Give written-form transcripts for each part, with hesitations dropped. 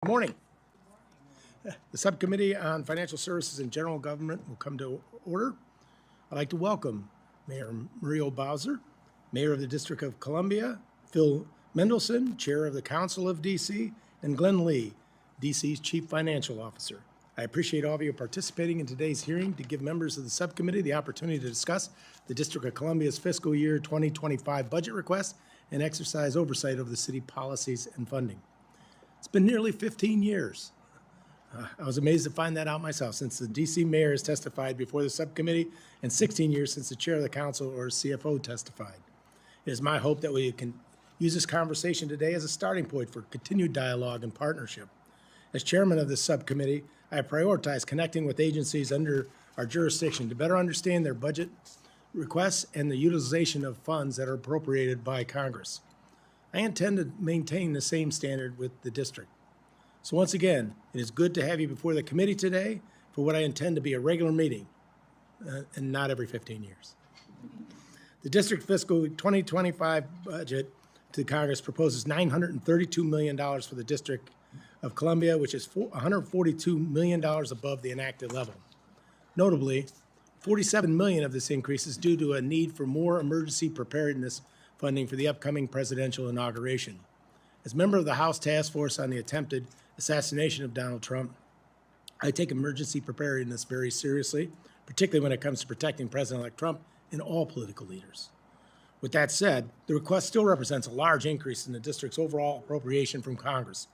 Good morning. The Subcommittee on Financial Services and General Government will come to order. I'd like to welcome Mayor Muriel Bowser, Mayor of the District of Columbia, Phil Mendelson, Chair of the Council of D.C., and Glenn Lee, D.C.'s Chief Financial Officer. I appreciate all of you participating in today's hearing to give members of the subcommittee the opportunity to discuss the District of Columbia's fiscal year 2025 budget request and exercise oversight over the city policies and funding. It's been nearly 15 years. I was amazed to find that out myself, since the D.C. mayor has testified before the subcommittee, and 16 years since the chair of the council or CFO testified. It is my hope that we can use this conversation today as a starting point for continued dialogue and partnership. As chairman of this subcommittee, I prioritize connecting with agencies under our jurisdiction to better understand their budget requests and the utilization of funds that are appropriated by Congress. I intend to maintain the same standard with the district. So once again, it is good to have you before the committee today for what I intend to be a regular meeting, and not every 15 years. The district fiscal 2025 budget to Congress proposes $932 million for the District of Columbia, which is $142 million above the enacted level. Notably, $47 million of this increase is due to a need for more emergency preparedness funding for the upcoming presidential inauguration. As member of the House Task Force on the attempted assassination of Donald Trump, I take emergency preparedness very seriously, particularly when it comes to protecting President-elect Trump and all political leaders. With that said, the request still represents a large increase in the district's overall appropriation from Congress.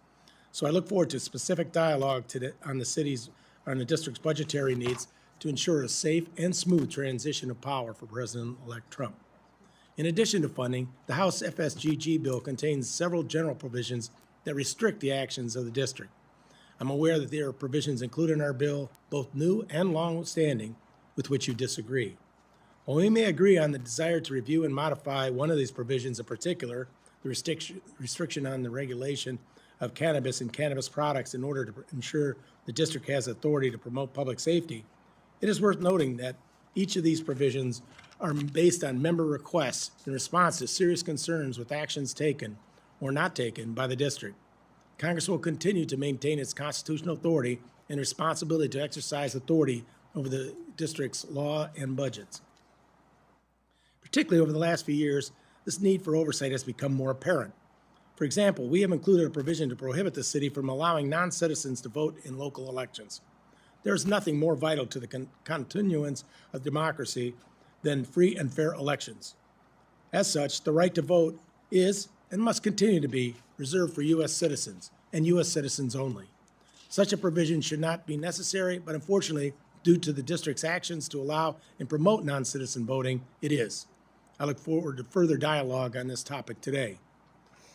So I look forward to specific dialogue on the district's budgetary needs to ensure a safe and smooth transition of power for President-elect Trump. In addition to funding, the House FSGG bill contains several general provisions that restrict the actions of the district. I'm aware that there are provisions included in our bill, both new and long-standing, with which you disagree. While we may agree on the desire to review and modify one of these provisions in particular, the restriction on the regulation of cannabis and cannabis products in order to ensure the district has authority to promote public safety, it is worth noting that each of these provisions are based on member requests in response to serious concerns with actions taken or not taken by the district. Congress will continue to maintain its constitutional authority and responsibility to exercise authority over the district's law and budgets. Particularly over the last few years, this need for oversight has become more apparent. For example, we have included a provision to prohibit the city from allowing non-citizens to vote in local elections. There is nothing more vital to the continuance of democracy than free and fair elections. As such, the right to vote is and must continue to be reserved for U.S. citizens and U.S. citizens only. Such a provision should not be necessary, but unfortunately, due to the district's actions to allow and promote non-citizen voting, it is. I look forward to further dialogue on this topic today.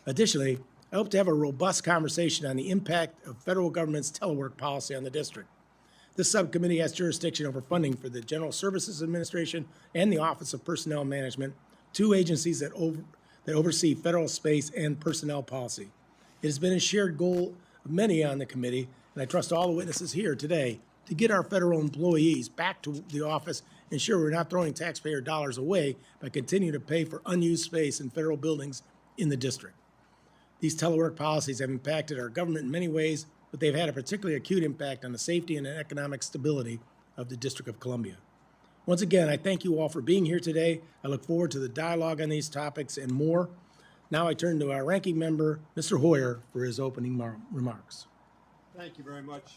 Additionally, I hope to have a robust conversation on the impact of federal government's telework policy on the district. This subcommittee has jurisdiction over funding for the General Services Administration and the Office of Personnel Management, two agencies that oversee federal space and personnel policy. It has been a shared goal of many on the committee, and I trust all the witnesses here today, to get our federal employees back to the office and ensure we're not throwing taxpayer dollars away by continuing to pay for unused space in federal buildings in the district. These telework policies have impacted our government in many ways, but they've had a particularly acute impact on the safety and economic stability of the District of Columbia. Once again, I thank you all for being here today. I look forward to the dialogue on these topics and more. Now I turn to our ranking member, Mr. Hoyer, for his opening remarks. Thank you very much.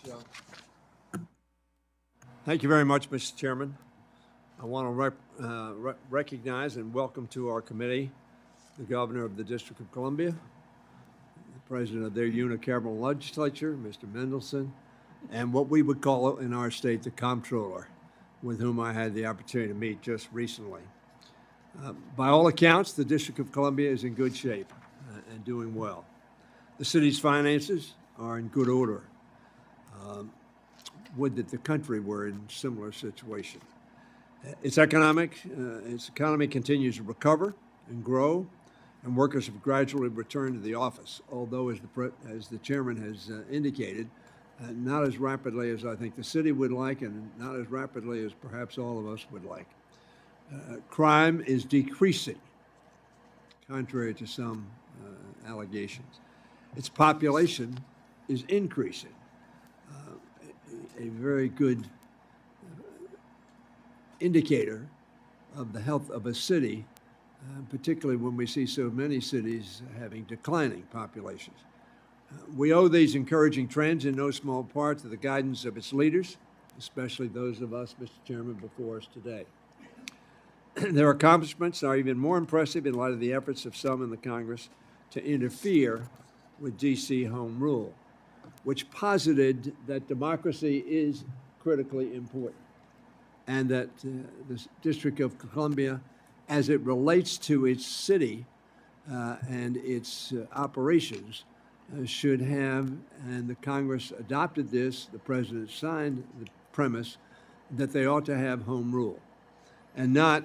Thank you very much, Mr. Chairman. I want to recognize and welcome to our committee the Governor of the District of Columbia, President of their unicameral legislature, Mr. Mendelson, and what we would call in our state the comptroller, with whom I had the opportunity to meet just recently. By all accounts, the District of Columbia is in good shape and doing well. The city's finances are in good order. Would that the country were in a similar situation. Its economy continues to recover and grow, and workers have gradually returned to the office, although, as the chairman has indicated, not as rapidly as I think the city would like, and not as rapidly as perhaps all of us would like. Crime is decreasing, contrary to some allegations. Its population is increasing. A very good indicator of the health of a city, particularly when we see so many cities having declining populations. We owe these encouraging trends in no small part to the guidance of its leaders, especially those of us, Mr. Chairman, before us today. Their accomplishments are even more impressive in light of the efforts of some in the Congress to interfere with D.C. home rule, which posited that democracy is critically important and that the District of Columbia, as it relates to its city and its operations, should have, and the Congress adopted this, the President signed the premise that they ought to have home rule and not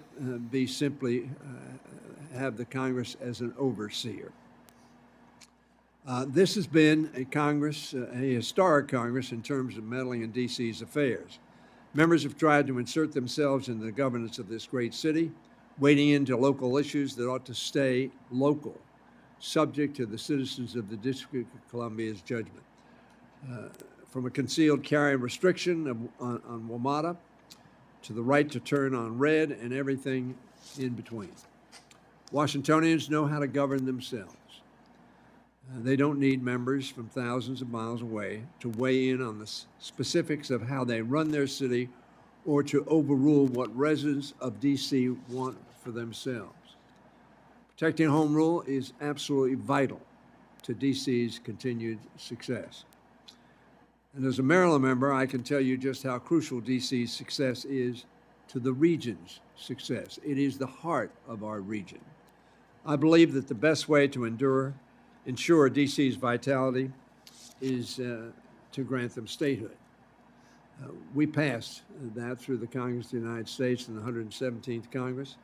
be simply have the Congress as an overseer. This has been a Congress, a historic Congress in terms of meddling in D.C.'s affairs. Members have tried to insert themselves in the governance of this great city, wading into local issues that ought to stay local, subject to the citizens of the District of Columbia's judgment. From a concealed carry restriction on WMATA to the right to turn on red and everything in between. Washingtonians know how to govern themselves. They don't need members from thousands of miles away to weigh in on the specifics of how they run their city or to overrule what residents of D.C. want for themselves. Protecting home rule is absolutely vital to D.C.'s continued success. And as a Maryland member, I can tell you just how crucial D.C.'s success is to the region's success. It is the heart of our region. I believe that the best way to ensure D.C.'s vitality is to grant them statehood. We passed that through the Congress of the United States in the 117th Congress,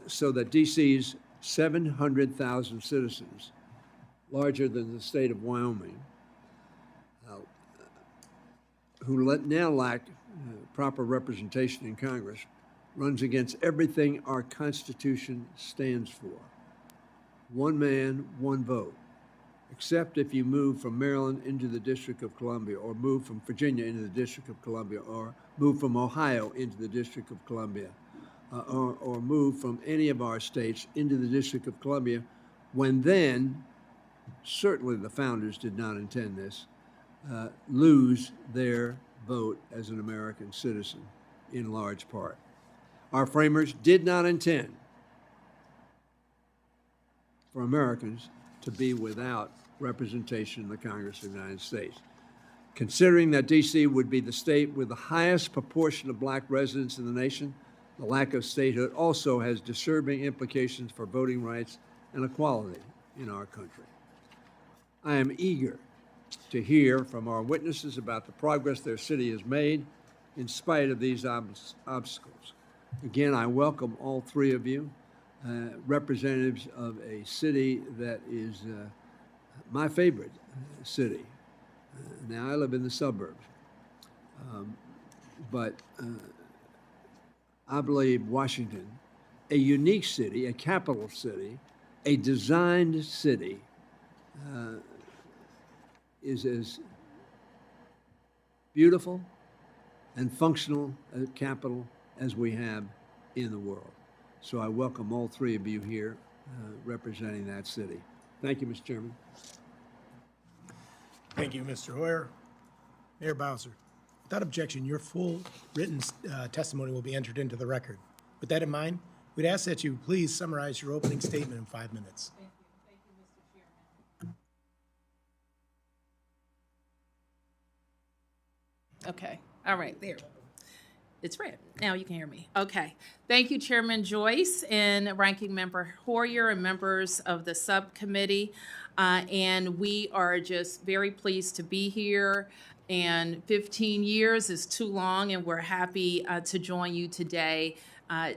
so that D.C.'s 700,000 citizens, larger than the state of Wyoming, who now lack proper representation in Congress, runs against everything our Constitution stands for. One man, one vote, except if you move from Maryland into the District of Columbia, or move from Virginia into the District of Columbia, or move from Ohio into the District of Columbia, or move from any of our states into the District of Columbia, when then, certainly the founders did not intend this, lose their vote as an American citizen in large part. Our framers did not intend for Americans to be without representation in the Congress of the United States. Considering that D.C. would be the state with the highest proportion of black residents in the nation, the lack of statehood also has disturbing implications for voting rights and equality in our country. I am eager to hear from our witnesses about the progress their city has made in spite of these obstacles. Again, I welcome all three of you, representatives of a city that is my favorite city. Now, I live in the suburbs, but I believe Washington, a unique city, a capital city, a designed city, is as beautiful and functional a capital as we have in the world. So I welcome all three of you here representing that city. Thank you, Mr. Chairman. Thank you, Mr. Hoyer. Mayor Bowser, without objection, your full written testimony will be entered into the record. With that in mind, we'd ask that you please summarize your opening statement in 5 minutes. Thank you, Mr. Chairman. Okay, all right, there. It's red. Now you can hear me. Okay. Thank you, Chairman Joyce and Ranking Member Hoyer and members of the subcommittee. And we are just very pleased to be here. And 15 years is too long, and we're happy to join you today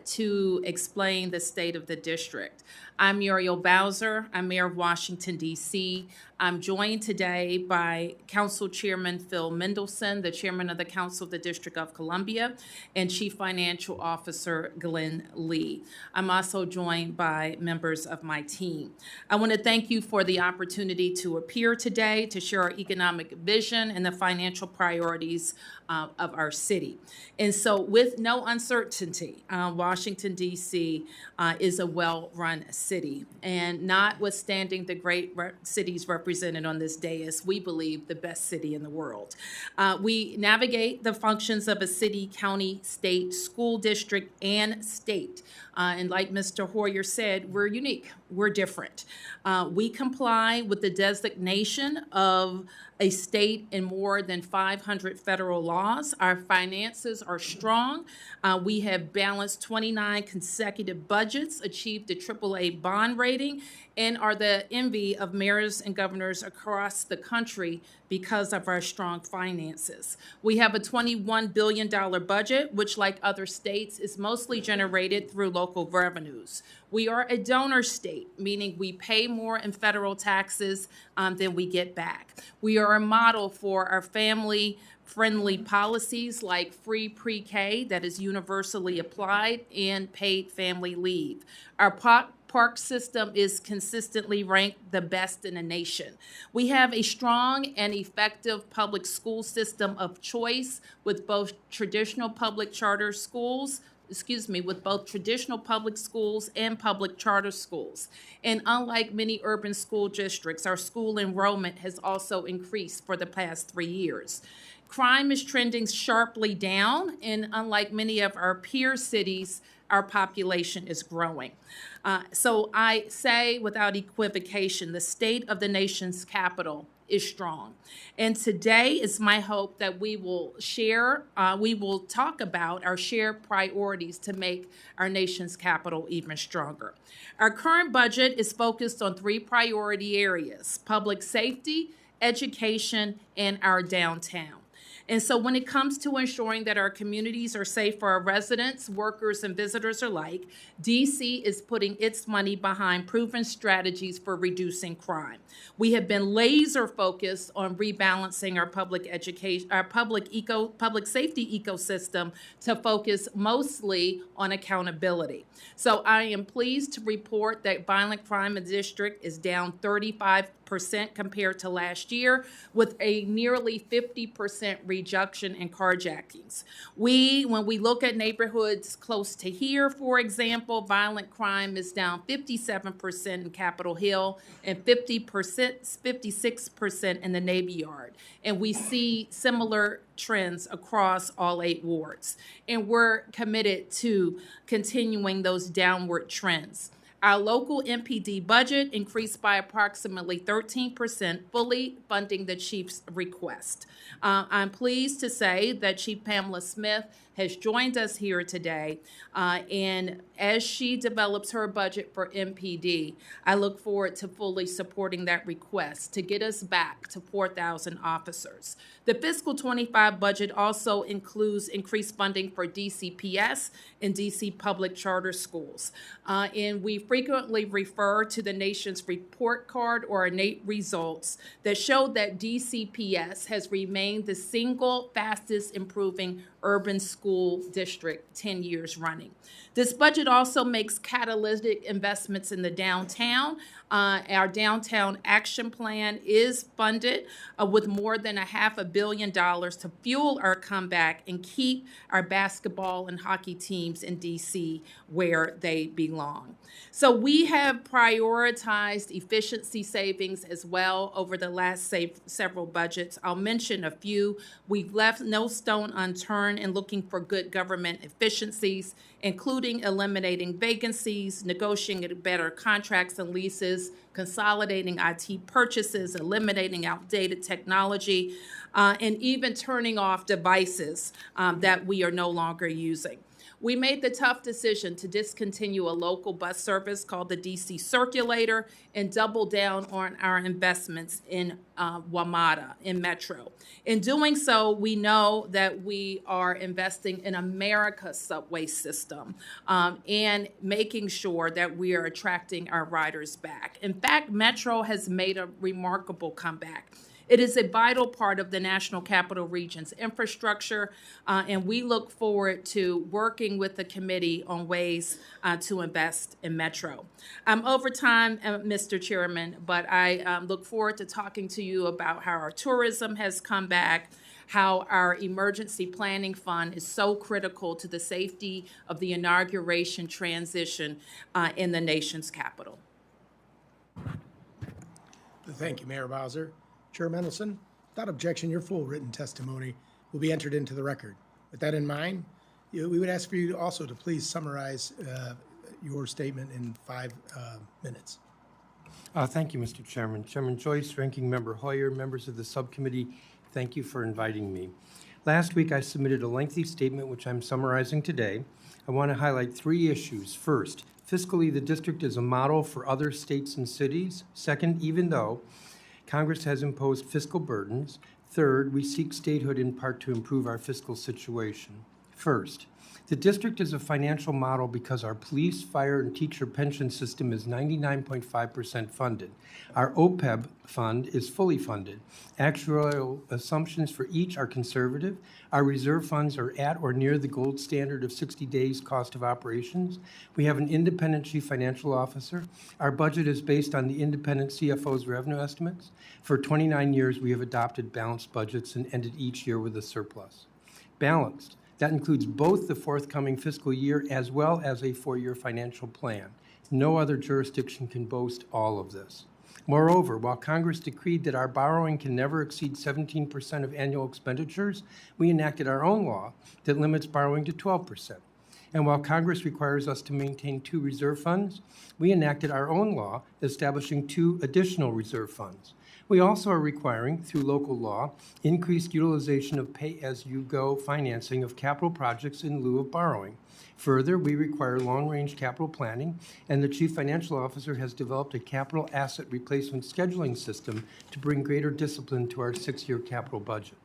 to explain the state of the district. I'm Muriel Bowser. I'm Mayor of Washington, D.C. I'm joined today by Council Chairman Phil Mendelson, the Chairman of the Council of the District of Columbia, and Chief Financial Officer Glenn Lee. I'm also joined by members of my team. I want to thank you for the opportunity to appear today to share our economic vision and the financial priorities of our city. And so with no uncertainty, Washington, D.C. Is a well-run city. And notwithstanding the great cities represented on this dais, we believe the best city in the world. We navigate the functions of a city, county, state, school district, and state. And like Mr. Hoyer said, we're unique. We're different. We comply with the designation of a state in more than 500 federal laws. Our finances are strong. We have balanced 29 consecutive budgets, achieved a AAA bond rating, and are the envy of mayors and governors across the country because of our strong finances. We have a $21 billion budget, which, like other states, is mostly generated through local revenues. We are a donor state, meaning we pay more in federal taxes than we get back. We are a model for our family-friendly policies like free pre-K that is universally applied and paid family leave. Our park system is consistently ranked the best in the nation. We have a strong and effective public school system of choice with both traditional public schools and public charter schools. And unlike many urban school districts, our school enrollment has also increased for the past 3 years. Crime is trending sharply down, and unlike many of our peer cities, our population is growing. So I say without equivocation, the state of the nation's capital is strong. And today is my hope that we will talk about our shared priorities to make our nation's capital even stronger. Our current budget is focused on 3 priority areas: public safety, education, and our downtown. And so when it comes to ensuring that our communities are safe for our residents, workers, and visitors alike, DC is putting its money behind proven strategies for reducing crime. We have been laser focused on rebalancing our public safety ecosystem to focus mostly on accountability. So I am pleased to report that violent crime in the district is down 35% compared to last year, with a nearly 50% reduction in carjackings. When we look at neighborhoods close to here, for example, violent crime is down 57% in Capitol Hill and 56% in the Navy Yard. And we see similar trends across all 8 wards. And we're committed to continuing those downward trends. Our local MPD budget increased by approximately 13%, fully funding the chief's request. I'm pleased to say that Chief Pamela Smith has joined us here today, and as she develops her budget for MPD, I look forward to fully supporting that request to get us back to 4,000 officers. The fiscal 25 budget also includes increased funding for DCPS and DC public charter schools. And we frequently refer to the nation's report card, or NATE results, that show that DCPS has remained the single fastest improving urban school district 10 years running. This budget also makes catalytic investments in the downtown. Our downtown action plan is funded with more than $500 million to fuel our comeback and keep our basketball and hockey teams in DC where they belong. So we have prioritized efficiency savings as well over the last several budgets. I'll mention a few. We've left no stone unturned in looking for good government efficiencies, including eliminating vacancies, negotiating better contracts and leases, consolidating IT purchases, eliminating outdated technology, and even turning off devices that we are no longer using. We made the tough decision to discontinue a local bus service called the DC Circulator and double down on our investments in WMATA, in Metro. In doing so, we know that we are investing in America's subway system and making sure that we are attracting our riders back. In fact, Metro has made a remarkable comeback. It is a vital part of the National Capital Region's infrastructure, and we look forward to working with the committee on ways to invest in Metro. Over time, Mr. Chairman, but I look forward to talking to you about how our tourism has come back, how our emergency planning fund is so critical to the safety of the inauguration transition in the nation's capital. Thank you, Mayor Bowser. Chair Mendelson, without objection, your full written testimony will be entered into the record. With that in mind, we would ask for you also to please summarize your statement in 5 minutes. Thank you, Mr. Chairman. Chairman Joyce, Ranking Member Hoyer, members of the subcommittee, thank you for inviting me. Last week, I submitted a lengthy statement, which I'm summarizing today. I want to highlight 3 issues. First, fiscally, the district is a model for other states and cities. Second, even though Congress has imposed fiscal burdens. Third, we seek statehood in part to improve our fiscal situation. First, the district is a financial model because our police, fire, and teacher pension system is 99.5% funded. Our OPEB fund is fully funded. Actuarial assumptions for each are conservative. Our reserve funds are at or near the gold standard of 60 days cost of operations. We have an independent chief financial officer. Our budget is based on the independent CFO's revenue estimates. For 29 years, we have adopted balanced budgets and ended each year with a surplus. Balanced. That includes both the forthcoming fiscal year as well as a 4-year financial plan. No other jurisdiction can boast all of this. Moreover, while Congress decreed that our borrowing can never exceed 17% of annual expenditures, we enacted our own law that limits borrowing to 12%. And while Congress requires us to maintain 2 reserve funds, we enacted our own law establishing 2 additional reserve funds. We also are requiring, through local law, increased utilization of pay-as-you-go financing of capital projects in lieu of borrowing. Further, we require long-range capital planning, and the Chief Financial Officer has developed a capital asset replacement scheduling system to bring greater discipline to our 6-year capital budget.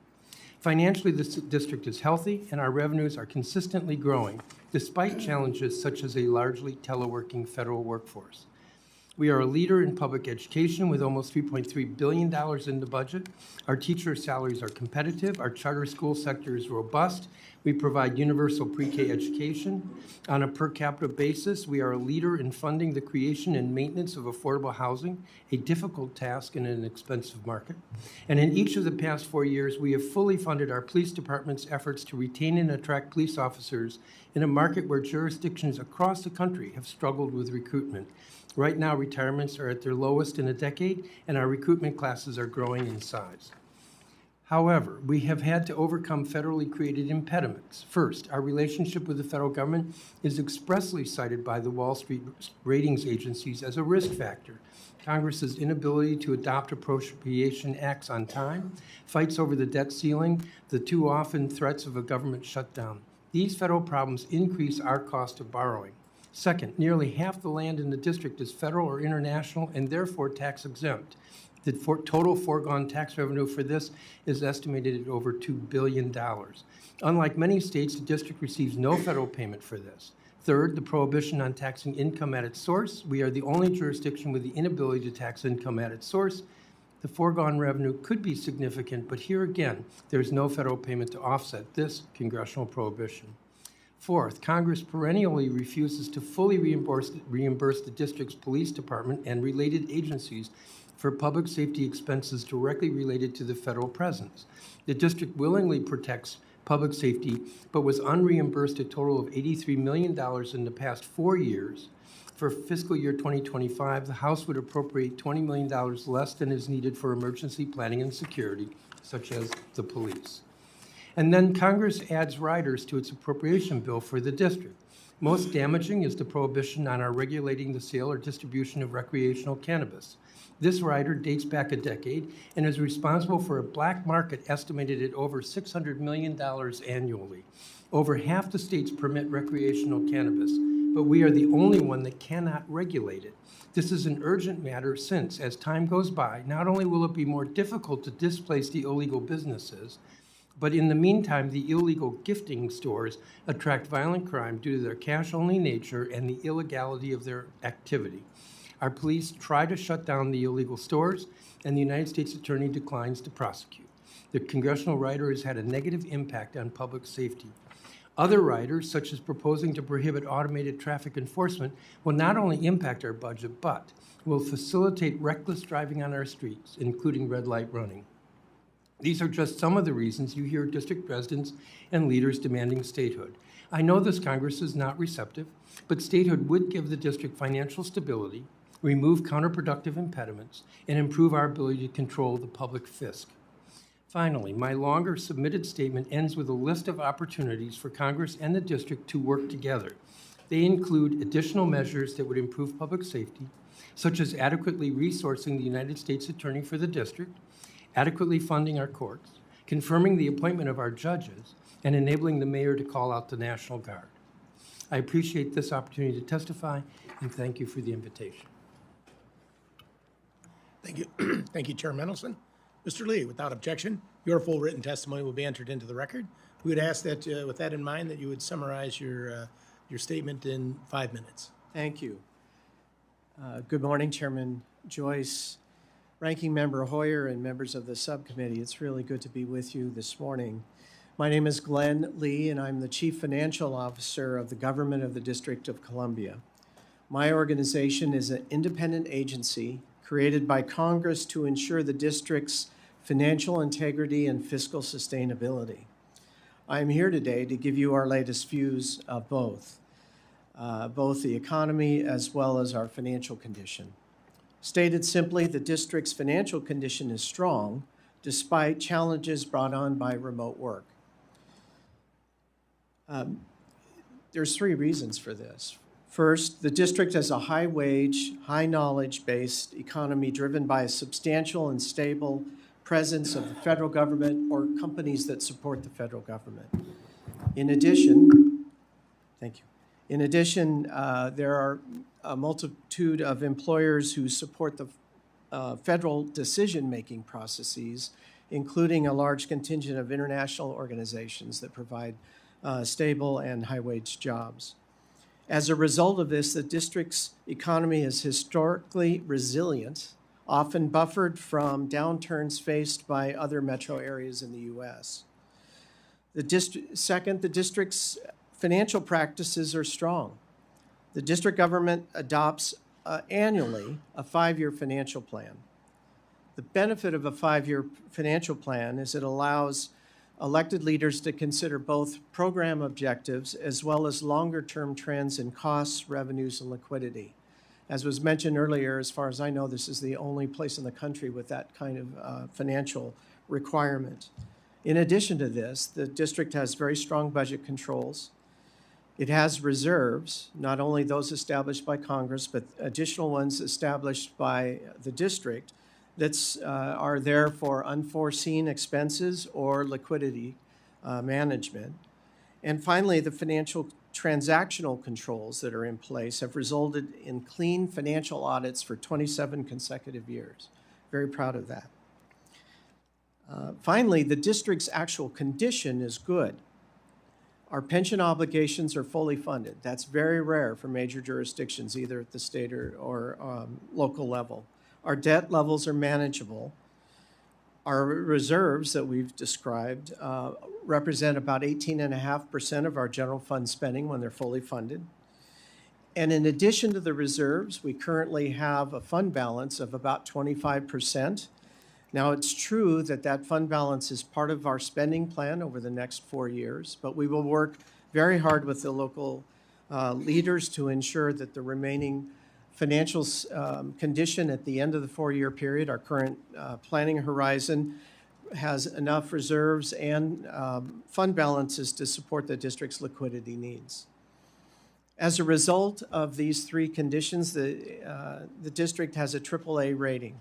Financially, the district is healthy, and our revenues are consistently growing, despite challenges such as a largely teleworking federal workforce. We are a leader in public education with almost $3.3 billion in the budget. Our teacher salaries are competitive. Our charter school sector is robust. We provide universal pre-K education. On a per capita basis, we are a leader in funding the creation and maintenance of affordable housing, a difficult task in an expensive market. And in each of the past 4 years, we have fully funded our police department's efforts to retain and attract police officers in a market where jurisdictions across the country have struggled with recruitment. Right now, retirements are at their lowest in a decade, and our recruitment classes are growing in size. However, we have had to overcome federally created impediments. First, our relationship with the federal government is expressly cited by the Wall Street ratings agencies as a risk factor. Congress's inability to adopt appropriation acts on time, fights over the debt ceiling, the too often threats of a government shutdown. These federal problems increase our cost of borrowing. Second, nearly half the land in the district is federal or international and therefore tax exempt. The total foregone tax revenue for this is estimated at over $2 billion. Unlike many states, the district receives no federal payment for this. Third, the prohibition on taxing income at its source. We are the only jurisdiction with the inability to tax income at its source. The foregone revenue could be significant, but here again, there's no federal payment to offset this congressional prohibition. Fourth, Congress perennially refuses to fully reimburse the district's police department and related agencies for public safety expenses directly related to the federal presence. The district willingly protects public safety, but was unreimbursed a total of $83 million in the past 4 years. For fiscal year 2025, the House would appropriate $20 million less than is needed for emergency planning and security, such as the police. And then Congress adds riders to its appropriation bill for the district. Most damaging is the prohibition on our regulating the sale or distribution of recreational cannabis. This rider dates back a decade and is responsible for a black market estimated at over $600 million annually. Over half the states permit recreational cannabis, but we are the only one that cannot regulate it. This is an urgent matter since, as time goes by, not only will it be more difficult to displace the illegal businesses, but in the meantime, the illegal gifting stores attract violent crime due to their cash-only nature and the illegality of their activity. Our police try to shut down the illegal stores, and the United States Attorney declines to prosecute. The congressional rider has had a negative impact on public safety. Other riders, such as proposing to prohibit automated traffic enforcement, will not only impact our budget, but will facilitate reckless driving on our streets, including red light running. These are just some of the reasons you hear district residents and leaders demanding statehood. I know this Congress is not receptive, but statehood would give the district financial stability, remove counterproductive impediments, and improve our ability to control the public fisc. Finally, my longer submitted statement ends with a list of opportunities for Congress and the district to work together. They include additional measures that would improve public safety, such as adequately resourcing the United States Attorney for the district, adequately funding our courts, confirming the appointment of our judges, and enabling the mayor to call out the National Guard. I appreciate this opportunity to testify, and thank you for the invitation. Thank you. Thank you, Chair Mendelson. Mr. Lee, without objection, your full written testimony will be entered into the record. We would ask that, with that in mind, that you would summarize your statement in 5 minutes. Thank you. Good morning, Chairman Joyce, Ranking Member Hoyer, and members of the subcommittee. It's really good to be with you this morning. My name is Glenn Lee, and I'm the Chief Financial Officer of the Government of the District of Columbia. My organization is an independent agency created by Congress to ensure the district's financial integrity and fiscal sustainability. I am here today to give you our latest views of both the economy as well as our financial condition. Stated simply, the district's financial condition is strong despite challenges brought on by remote work. There's 3 reasons for this. First, the district has a high-wage, high-knowledge-based economy driven by a substantial and stable presence of the federal government or companies that support the federal government. In addition, thank you. In addition, there are a multitude of employers who support the federal decision-making processes, including a large contingent of international organizations that provide stable and high-wage jobs. As a result of this, the district's economy is historically resilient, often buffered from downturns faced by other metro areas in the U.S. Second, the district's financial practices are strong. The district government adopts annually a 5-year financial plan. The benefit of a 5-year financial plan is it allows elected leaders to consider both program objectives as well as longer-term trends in costs, revenues, and liquidity. As was mentioned earlier, as far as I know, this is the only place in the country with that kind of financial requirement. In addition to this, the district has very strong budget controls. It has reserves, not only those established by Congress, but additional ones established by the district that are there for unforeseen expenses or liquidity management. And finally, the financial transactional controls that are in place have resulted in clean financial audits for 27 consecutive years. Very proud of that. Finally, the district's actual condition is good. Our pension obligations are fully funded. That's very rare for major jurisdictions, either at the state or local level. Our debt levels are manageable. Our reserves that we've described represent about 18.5% of our general fund spending when they're fully funded. And in addition to the reserves, we currently have a fund balance of about 25%. Now, it's true that that fund balance is part of our spending plan over the next 4 years, but we will work very hard with the local leaders to ensure that the remaining financial condition at the end of the 4-year period, our current planning horizon, has enough reserves and fund balances to support the district's liquidity needs. As a result of these three conditions, the district has a AAA rating.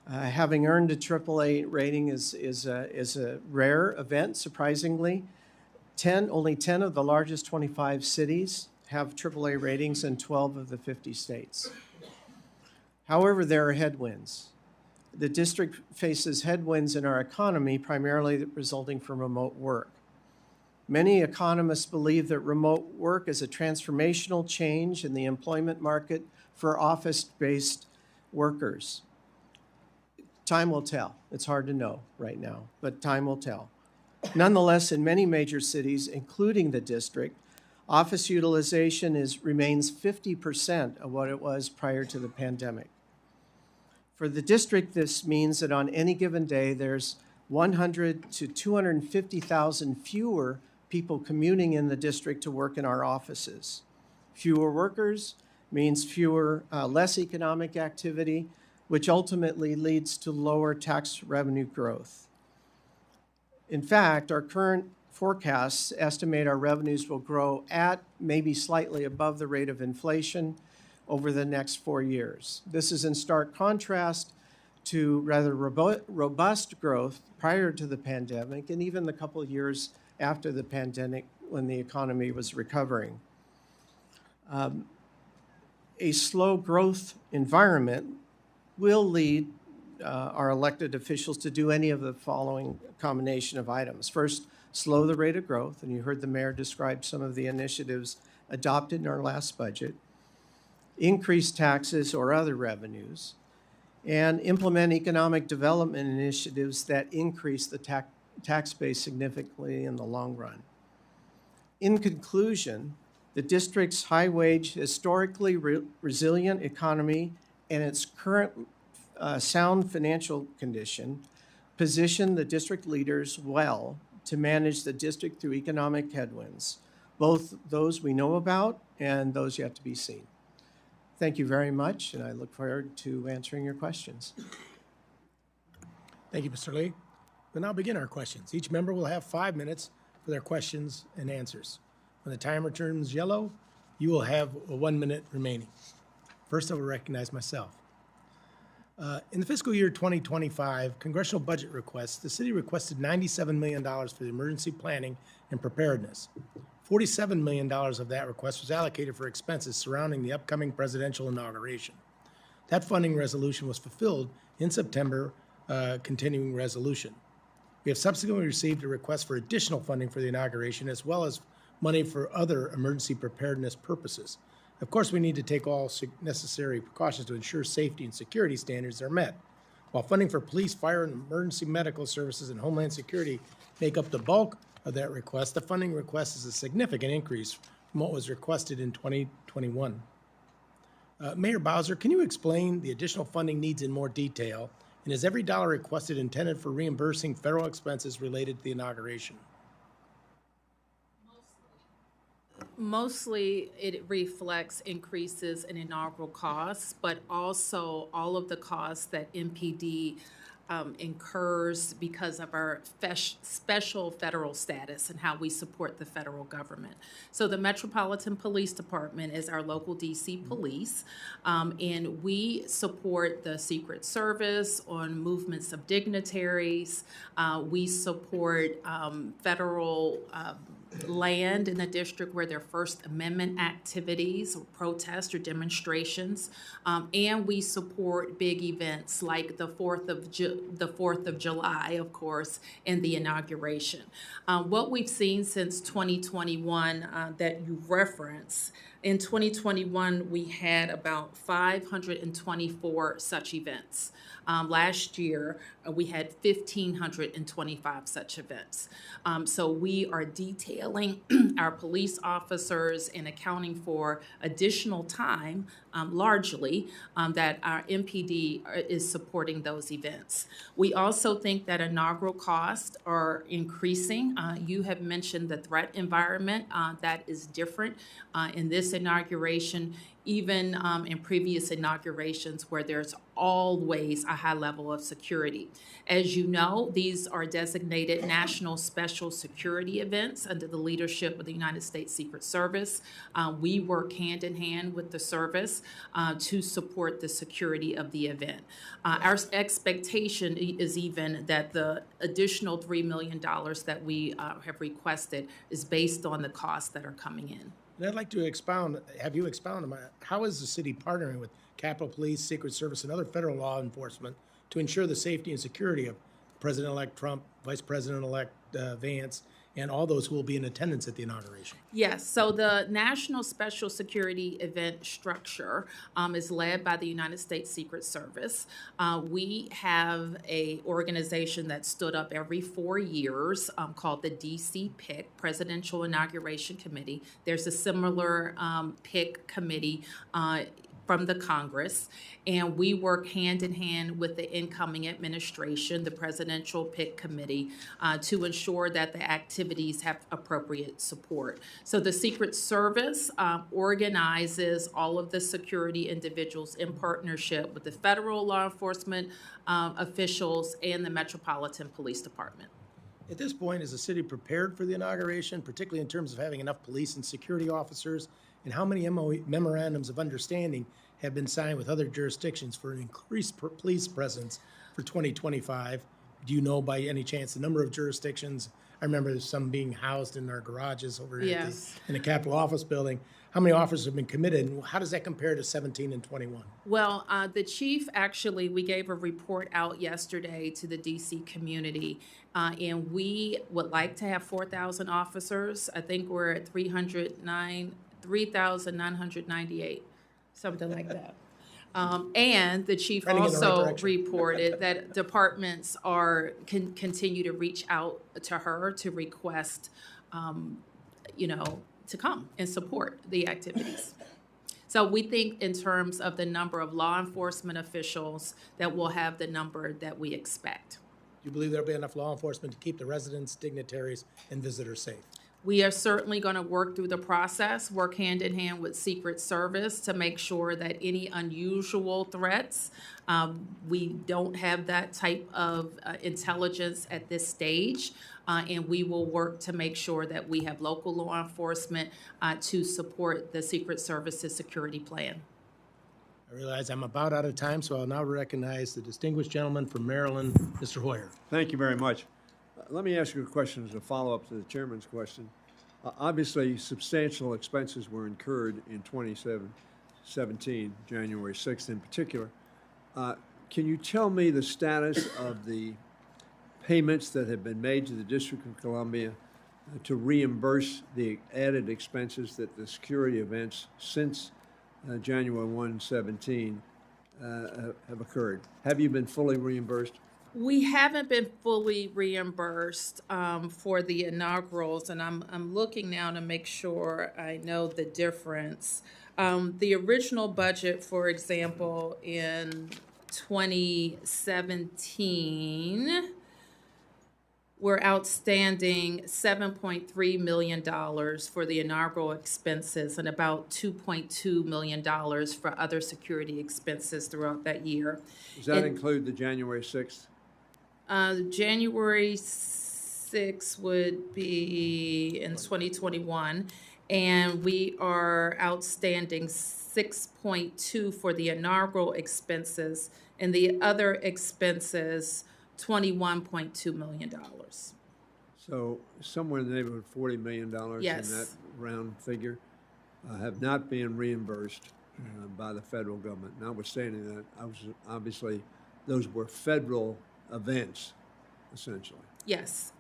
Having earned a AAA rating is a rare event, surprisingly. Only 10 of the largest 25 cities have AAA ratings in 12 of the 50 states. However, there are headwinds. The district faces headwinds in our economy, primarily resulting from remote work. Many economists believe that remote work is a transformational change in the employment market for office-based workers. Time will tell. It's hard to know right now, but time will tell. Nonetheless, in many major cities, including the district, office utilization remains 50% of what it was prior to the pandemic. For the district, this means that on any given day, there's 100 to 250,000 fewer people commuting in the district to work in our offices. Fewer workers means less economic activity, which ultimately leads to lower tax revenue growth. In fact, our current forecasts estimate our revenues will grow at maybe slightly above the rate of inflation over the next 4 years. This is in stark contrast to rather robust growth prior to the pandemic and even the couple of years after the pandemic when the economy was recovering. A slow growth environment will lead our elected officials to do any of the following combination of items. First, slow the rate of growth, and you heard the mayor describe some of the initiatives adopted in our last budget, increase taxes or other revenues, and implement economic development initiatives that increase the tax base significantly in the long run. In conclusion, the district's high-wage, historically resilient economy and its current sound financial condition position the district leaders well to manage the district through economic headwinds, both those we know about and those yet to be seen. Thank you very much, and I look forward to answering your questions. Thank you, Mr. Lee. We'll now begin our questions. Each member will have 5 minutes for their questions and answers. When the timer turns yellow, you will have 1 minute remaining. First, I will recognize myself. In the fiscal year 2025 congressional budget requests, the city requested $97 million for the emergency planning and preparedness. $47 million of that request was allocated for expenses surrounding the upcoming presidential inauguration. That funding resolution was fulfilled in September, continuing resolution. We have subsequently received a request for additional funding for the inauguration as well as money for other emergency preparedness purposes. Of course, we need to take all necessary precautions to ensure safety and security standards are met. While funding for police, fire, and emergency medical services and homeland security make up the bulk of that request, the funding request is a significant increase from what was requested in 2021. Mayor Bowser, can you explain the additional funding needs in more detail? And is every dollar requested intended for reimbursing federal expenses related to the inauguration? Mostly it reflects increases in inaugural costs, but also all of the costs that MPD incurs because of our special federal status and how we support the federal government. So the Metropolitan Police Department is our local DC police, and we support the Secret Service on movements of dignitaries. We support federal land in the district where there are First Amendment activities, or protests, or demonstrations, and we support big events like the 4th of July, of course, and the inauguration. What we've seen since 2021 that you referenced, in 2021 we had about 524 such events. Last year, we had 1,525 such events. So we are detailing our police officers and accounting for additional time, largely, that our MPD is supporting those events. We also think that inaugural costs are increasing. You have mentioned the threat environment that is different in this this inauguration, even in previous inaugurations where there's always a high level of security. As you know, these are designated national special security events under the leadership of the United States Secret Service. We work hand in hand with the service to support the security of the event. Our expectation is even that the additional $3 million that we have requested is based on the costs that are coming in. And I'd like to have you expound on how is the city partnering with Capitol Police, Secret Service, and other federal law enforcement to ensure the safety and security of President-elect Trump, Vice President-elect Vance, and all those who will be in attendance at the inauguration? Yes, so the National Special Security Event structure is led by the United States Secret Service. We have an organization that stood up every 4 years called the DC PIC, Presidential Inauguration Committee. There's a similar PIC committee from the Congress, and we work hand in hand with the incoming administration, the Presidential PIC Committee, to ensure that the activities have appropriate support. So the Secret Service organizes all of the security individuals in partnership with the federal law enforcement officials and the Metropolitan Police Department. At this point, is the city prepared for the inauguration, particularly in terms of having enough police and security officers? And how many memorandums of understanding have been signed with other jurisdictions for an increased police presence for 2025? Do you know by any chance the number of jurisdictions? I remember some being housed in our garages over here in the Capitol Office Building. How many officers have been committed, and how does that compare to 17 and 21? Well, the chief, actually, we gave a report out yesterday to the DC community, and we would like to have 4,000 officers. I think we're at 3,998, something like that. And the chief also reported that departments can continue to reach out to her to request, to come and support the activities. So we think in terms of the number of law enforcement officials that we'll have the number that we expect. Do you believe there'll be enough law enforcement to keep the residents, dignitaries, and visitors safe? We are certainly going to work through the process, work hand in hand with Secret Service to make sure that any unusual threats, we don't have that type of intelligence at this stage, and we will work to make sure that we have local law enforcement to support the Secret Service's security plan. I realize I'm about out of time, so I'll now recognize the distinguished gentleman from Maryland, Mr. Hoyer. Thank you very much. Let me ask you a question as a follow-up to the chairman's question. Obviously, substantial expenses were incurred in 2017, January 6th in particular. Can you tell me the status of the payments that have been made to the District of Columbia to reimburse the added expenses that the security events since January 1, 17 have occurred? Have you been fully reimbursed? We haven't been fully reimbursed for the inaugurals, and I'm looking now to make sure I know the difference. The original budget, for example, in 2017, we're outstanding $7.3 million for the inaugural expenses and about $2.2 million for other security expenses throughout that year. Does that include the January 6th? January 6th would be in 2021, and we are outstanding 6.2 for the inaugural expenses, and the other expenses, $21.2 million. So somewhere in the neighborhood of $40 million Yes. in that round figure have not been reimbursed by the federal government. Notwithstanding that, obviously those were federal events, essentially. Yes.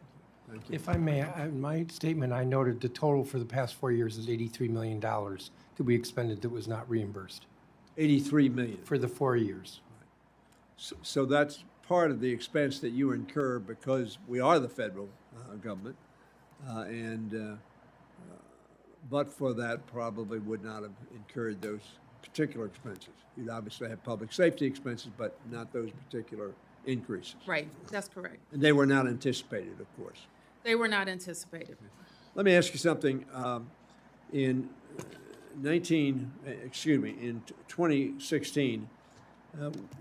Thank you. If I may, in my statement, I noted the total for the past 4 years is $83 million that we expended that was not reimbursed $83 million. for the 4 years. So that's part of the expense that you incur because we are the federal government, but for that probably would not have incurred those particular expenses. You'd obviously have public safety expenses, but not those particular increases. Right, that's correct. And they were not anticipated, of course. They were not anticipated. Let me ask you something. In in 2016,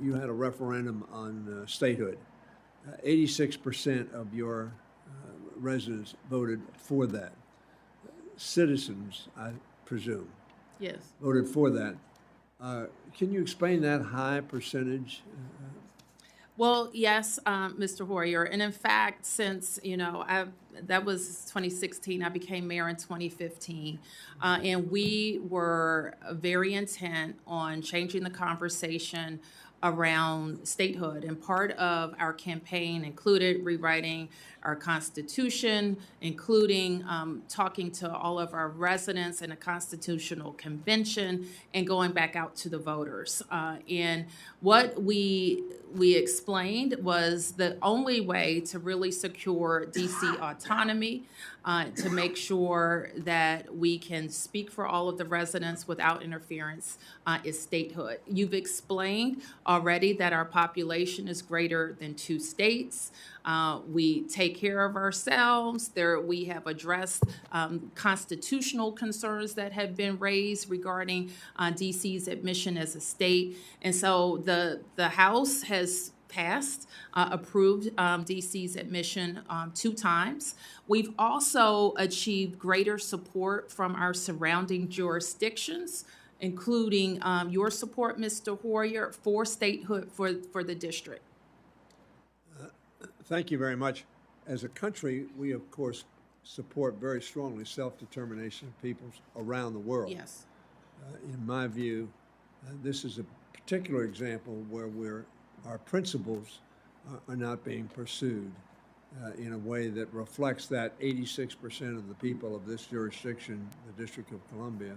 you had a referendum on statehood. 86% of your residents voted for that. Citizens, I presume, Yes. voted for that. Can you explain that high percentage? Well, yes, Mr. Hoyer, and in fact, since that was 2016, I became mayor in 2015, and we were very intent on changing the conversation around statehood, and part of our campaign included rewriting our Constitution, including talking to all of our residents in a constitutional convention and going back out to the voters. And what we explained was the only way to really secure DC autonomy, to make sure that we can speak for all of the residents without interference, is statehood. You've explained already that our population is greater than 2 states. We take care of ourselves. We have addressed constitutional concerns that have been raised regarding DC's admission as a state. And so the House has approved DC's admission 2 times. We've also achieved greater support from our surrounding jurisdictions, including your support, Mr. Hoyer, for statehood for the district. Thank you very much. As a country, we, of course, support very strongly self-determination of peoples around the world. Yes. In my view, this is a particular example where our principles are not being pursued in a way that reflects that 86% of the people of this jurisdiction, the District of Columbia,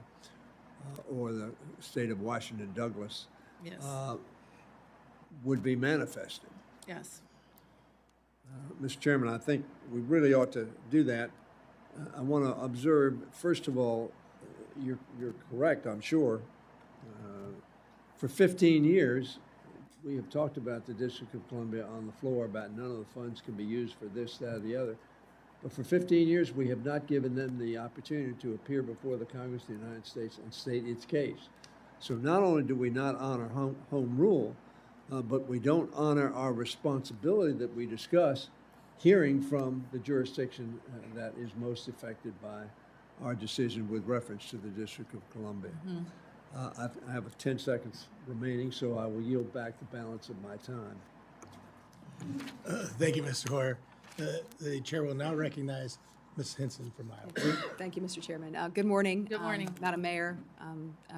or the state of Washington, Douglas, Yes. Would be manifested. Yes. Mr. Chairman, I think we really ought to do that. I want to observe, first of all, you're correct, I'm sure. For 15 years, we have talked about the District of Columbia on the floor about none of the funds can be used for this, that, or the other. But for 15 years, we have not given them the opportunity to appear before the Congress of the United States and state its case. So not only do we not honor home rule, but we don't honor our responsibility that we discuss hearing from the jurisdiction that is most affected by our decision with reference to the District of Columbia. Mm-hmm. I have 10 seconds remaining, so I will yield back the balance of my time. Thank you, Mr. Hoyer. The chair will now recognize Ms. Henson from Iowa. Thank you, Mr. Chairman. Good morning. Good morning. Madam Mayor,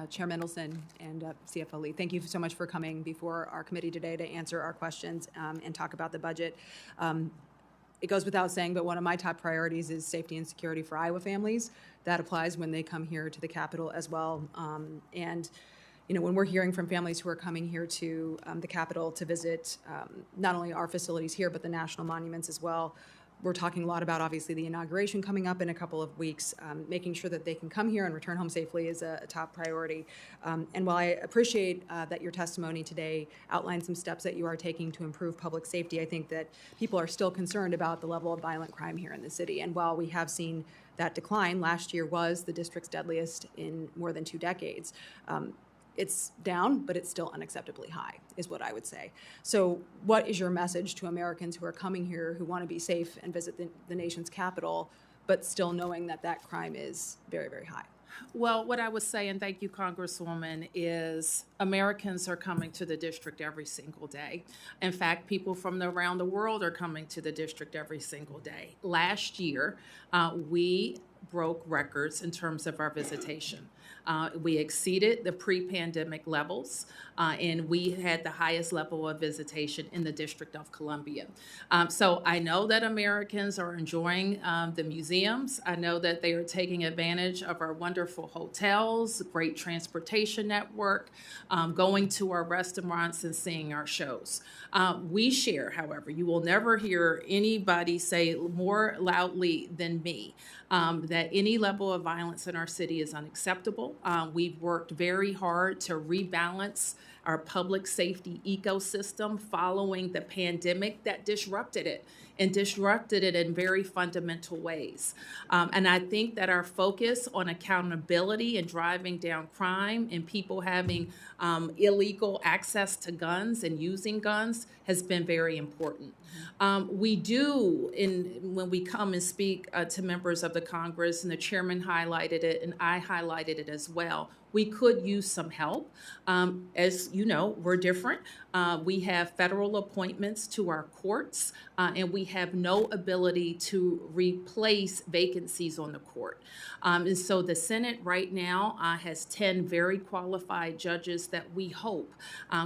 Chair Mendelson, and CFO Lee. Thank you so much for coming before our committee today to answer our questions and talk about the budget. It goes without saying, but one of my top priorities is safety and security for Iowa families. That applies when they come here to the Capitol as well. And when we're hearing from families who are coming here to the Capitol to visit not only our facilities here, but the national monuments as well, we're talking a lot about, obviously, the inauguration coming up in a couple of weeks. Making sure that they can come here and return home safely is a top priority. And while I appreciate that your testimony today outlined some steps that you are taking to improve public safety, I think that people are still concerned about the level of violent crime here in the city. And while we have seen that decline, last year was the district's deadliest in more than 2 decades. It's down, but it's still unacceptably high, is what I would say. So what is your message to Americans who are coming here, who want to be safe and visit the nation's capital, but still knowing that that crime is very, very high? Well, what I would say, and thank you, Congresswoman, is Americans are coming to the district every single day. In fact, people from around the world are coming to the district every single day. Last year, we broke records in terms of our visitation. We exceeded the pre-pandemic levels, and we had the highest level of visitation in the District of Columbia. So I know that Americans are enjoying the museums. I know that they are taking advantage of our wonderful hotels, great transportation network, going to our restaurants and seeing our shows. We share, however, you will never hear anybody say more loudly than me that any level of violence in our city is unacceptable. We've worked very hard to rebalance our public safety ecosystem following the pandemic that disrupted it. and disrupted it in very fundamental ways. And I think that our focus on accountability and driving down crime and people having illegal access to guns and using guns has been very important. We do, when we come and speak to members of the Congress, and the chairman highlighted it, and I highlighted it as well, we could use some help. As you know, we're different. We have federal appointments to our courts, and we have no ability to replace vacancies on the court. And so the Senate right now has 10 very qualified judges that we hope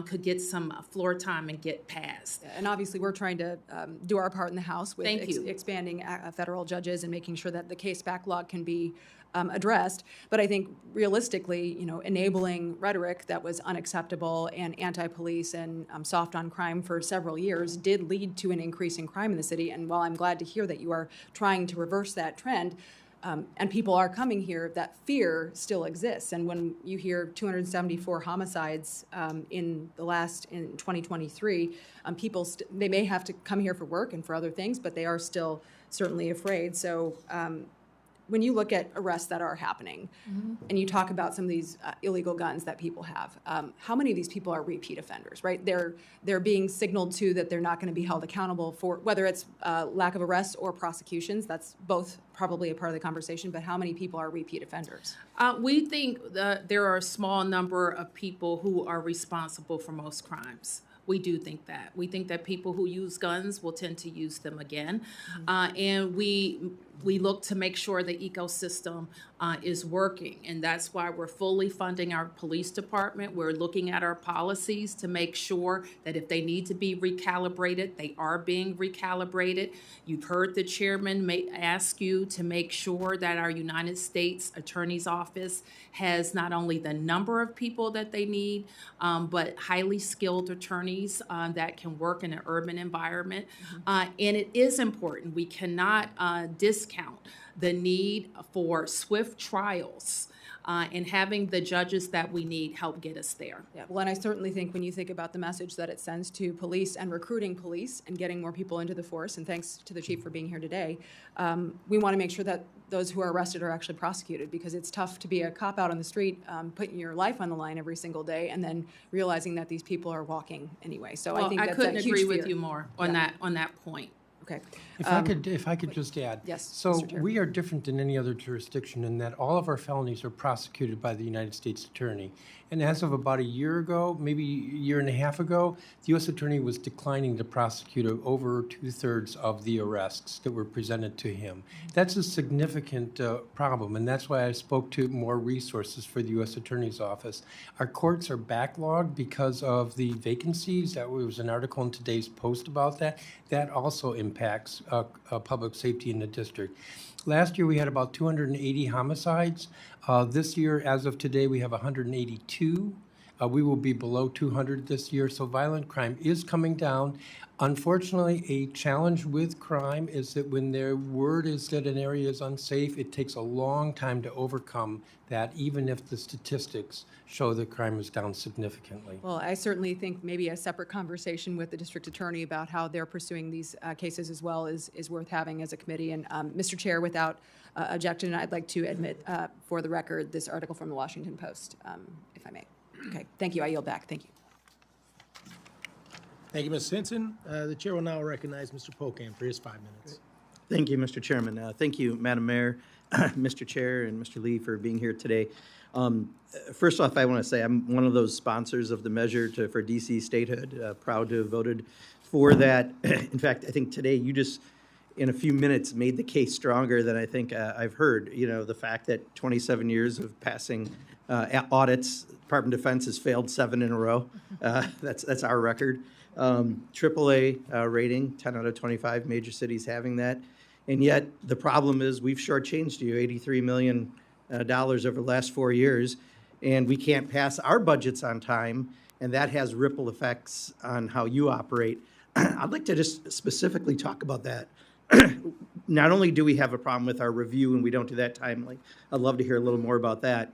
could get some floor time and get passed. And obviously, we're trying to do our part in the House with Thank you. expanding federal judges and making sure that the case backlog can be addressed. But I think realistically, enabling rhetoric that was unacceptable and anti-police and soft on crime for several years did lead to an increase in crime in the city. And while I'm glad to hear that you are trying to reverse that trend, and people are coming here, that fear still exists. And when you hear 274 homicides in 2023, people they may have to come here for work and for other things, but they are still certainly afraid. So when you look at arrests that are happening, and you talk about some of these illegal guns that people have, how many of these people are repeat offenders, right? They're being signaled to that they're not going to be held accountable for, whether it's lack of arrests or prosecutions. That's both probably a part of the conversation, but how many people are repeat offenders? We think that there are a small number of people who are responsible for most crimes. We do think that. We think that people who use guns will tend to use them again. And we look to make sure the ecosystem is working. And that's why we're fully funding our police department. We're looking at our policies to make sure that if they need to be recalibrated, they are being recalibrated. You've heard the chairman ask you to make sure that our United States Attorney's Office has not only the number of people that they need, but highly skilled attorneys that can work in an urban environment. And it is important. We cannot discount the need for swift trials and having the judges that we need help get us there. Yeah, well, and I certainly think when you think about the message that it sends to police and recruiting police and getting more people into the force, and thanks to the chief for being here today, we want to make sure that those who are arrested are actually prosecuted, because it's tough to be a cop out on the street, putting your life on the line every single day, and then realizing that these people are walking anyway. So Well, I think I that's couldn't a huge agree fear. with you more on that point. Okay. If I could just add. Yes, So Mr. Chair. we are different than any other jurisdiction in that all of our felonies are prosecuted by the United States Attorney. And as of about a year ago, maybe a year and a half ago, the U.S. Attorney was declining to prosecute over 2/3 of the arrests that were presented to him. That's a significant problem, and that's why I spoke to more resources for the U.S. Attorney's Office. Our courts are backlogged because of the vacancies. That was an article in today's Post about that. That also impacts public safety in the district. Last year, we had about 280 homicides. This year, as of today, we have 182. We will be below 200 this year, so violent crime is coming down. Unfortunately, a challenge with crime is that when their word is that an area is unsafe, it takes a long time to overcome that, even if the statistics show that crime is down significantly. Well, I certainly think maybe a separate conversation with the district attorney about how they're pursuing these cases as well is worth having as a committee. And Mr. Chair, without objection, I'd like to admit for the record this article from the Washington Post, if I may. Okay, thank you. I yield back. Thank you. Thank you, Ms. Henson. The chair will now recognize Mr. Pocan for his 5 minutes. Thank you, Mr. Chairman. Thank you, Madam Mayor, Mr. Chair, and Mr. Lee for being here today. First off, I want to say I'm one of those sponsors of the measure for DC statehood. Proud to have voted for that. In fact, I think today you just, in a few minutes, made the case stronger than I think I've heard. You know, the fact that 27 years of passing audits, Department of Defense has failed 7 in a row. That's our record. AAA rating, 10 out of 25 major cities having that. And yet the problem is we've shortchanged you $83 million over the last 4 years, and we can't pass our budgets on time, and that has ripple effects on how you operate. I'd like to just specifically talk about that. Not only do we have a problem with our review and we don't do that timely, I'd love to hear a little more about that,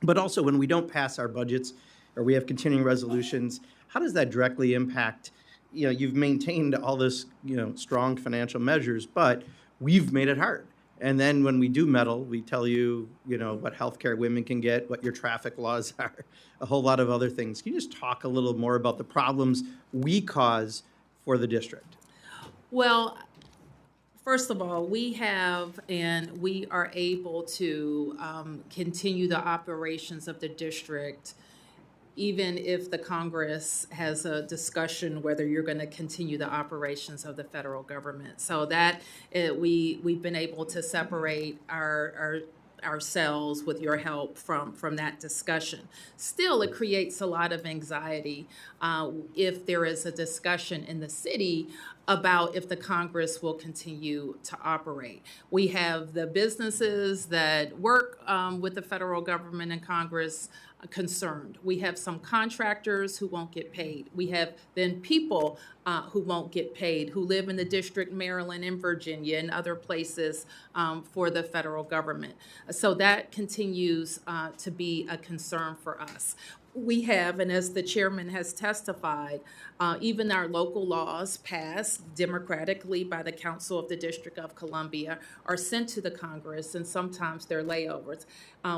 but also when we don't pass our budgets or we have continuing resolutions, how does that directly impact you know, you've maintained all this, you know, strong financial measures, but we've made it hard. And then when we do meddle, we tell you, you know, what healthcare women can get, what your traffic laws are, a whole lot of other things. Can you just talk a little more about the problems we cause for the district? Well, first of all, we have and we are able to continue the operations of the district even if the Congress has a discussion whether you're going to continue the operations of the federal government. So that we've been able to separate ourselves with your help from that discussion. Still, it creates a lot of anxiety if there is a discussion in the city about if the Congress will continue to operate. We have the businesses that work with the federal government and Congress concerned. We have some contractors who won't get paid. We have then people who won't get paid, who live in the district, Maryland and Virginia and other places for the federal government. So that continues to be a concern for us. We have, and as the chairman has testified, even our local laws passed democratically by the Council of the District of Columbia are sent to the Congress, and sometimes they're layovers.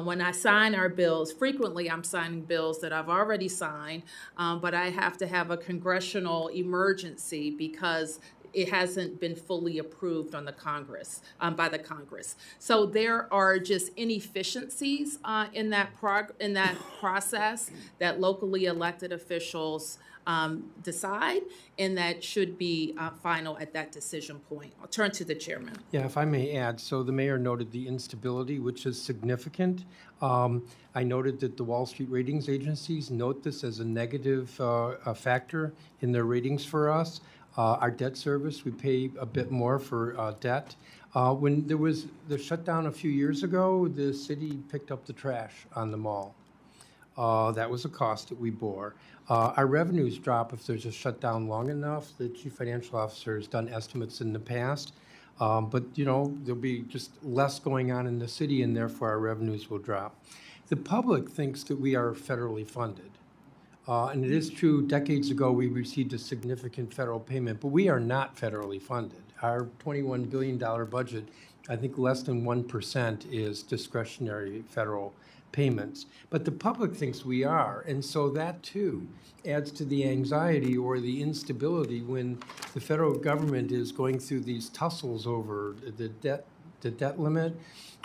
When I sign our bills, frequently I'm signing bills that I've already signed, but I have to have a congressional emergency because it hasn't been fully approved on the Congress, by the Congress. So there are just inefficiencies in that process that locally elected officials decide, and that should be final at that decision point. I'll turn to the chairman. Yeah, if I may add, so the mayor noted the instability, which is significant. I noted that the Wall Street ratings agencies note this as a negative factor in their ratings for us. Our debt service, we pay a bit more for debt. When there was the shutdown a few years ago, the city picked up the trash on the mall. That was a cost that we bore. Our revenues drop if there's a shutdown long enough. The chief financial officer has done estimates in the past. But, you know, there'll be just less going on in the city, and therefore our revenues will drop. The public thinks that we are federally funded. And it is true, decades ago, we received a significant federal payment, but we are not federally funded. Our $21 billion budget, I think less than 1% is discretionary federal payments. But the public thinks we are, and so that, too, adds to the anxiety or the instability when the federal government is going through these tussles over the debt limit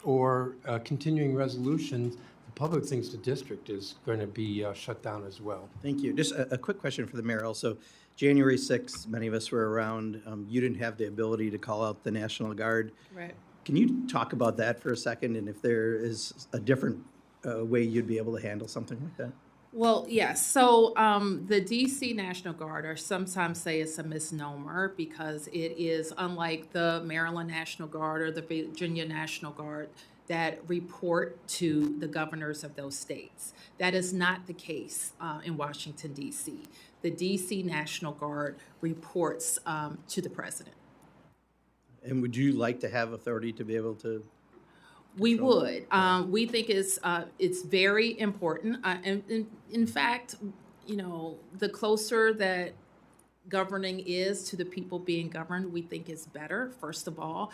or continuing resolutions. The public thinks the district is going to be shut down as well. Thank you. Just a quick question for the mayor also. January 6th, many of us were around. You didn't have the ability to call out the National Guard. Right. Can you talk about that for a second, and if there is a different way you'd be able to handle something like that? Well, yes. So the DC National Guard, or sometimes say it's a misnomer because it is unlike the Maryland National Guard or the Virginia National Guard that report to the governors of those states. That is not the case in Washington, D.C. The D.C. National Guard reports to the president. And would you like to have authority to be able to? We would. We think it's very important. And in fact, you know, the closer that governing is to the people being governed, we think is better. First of all,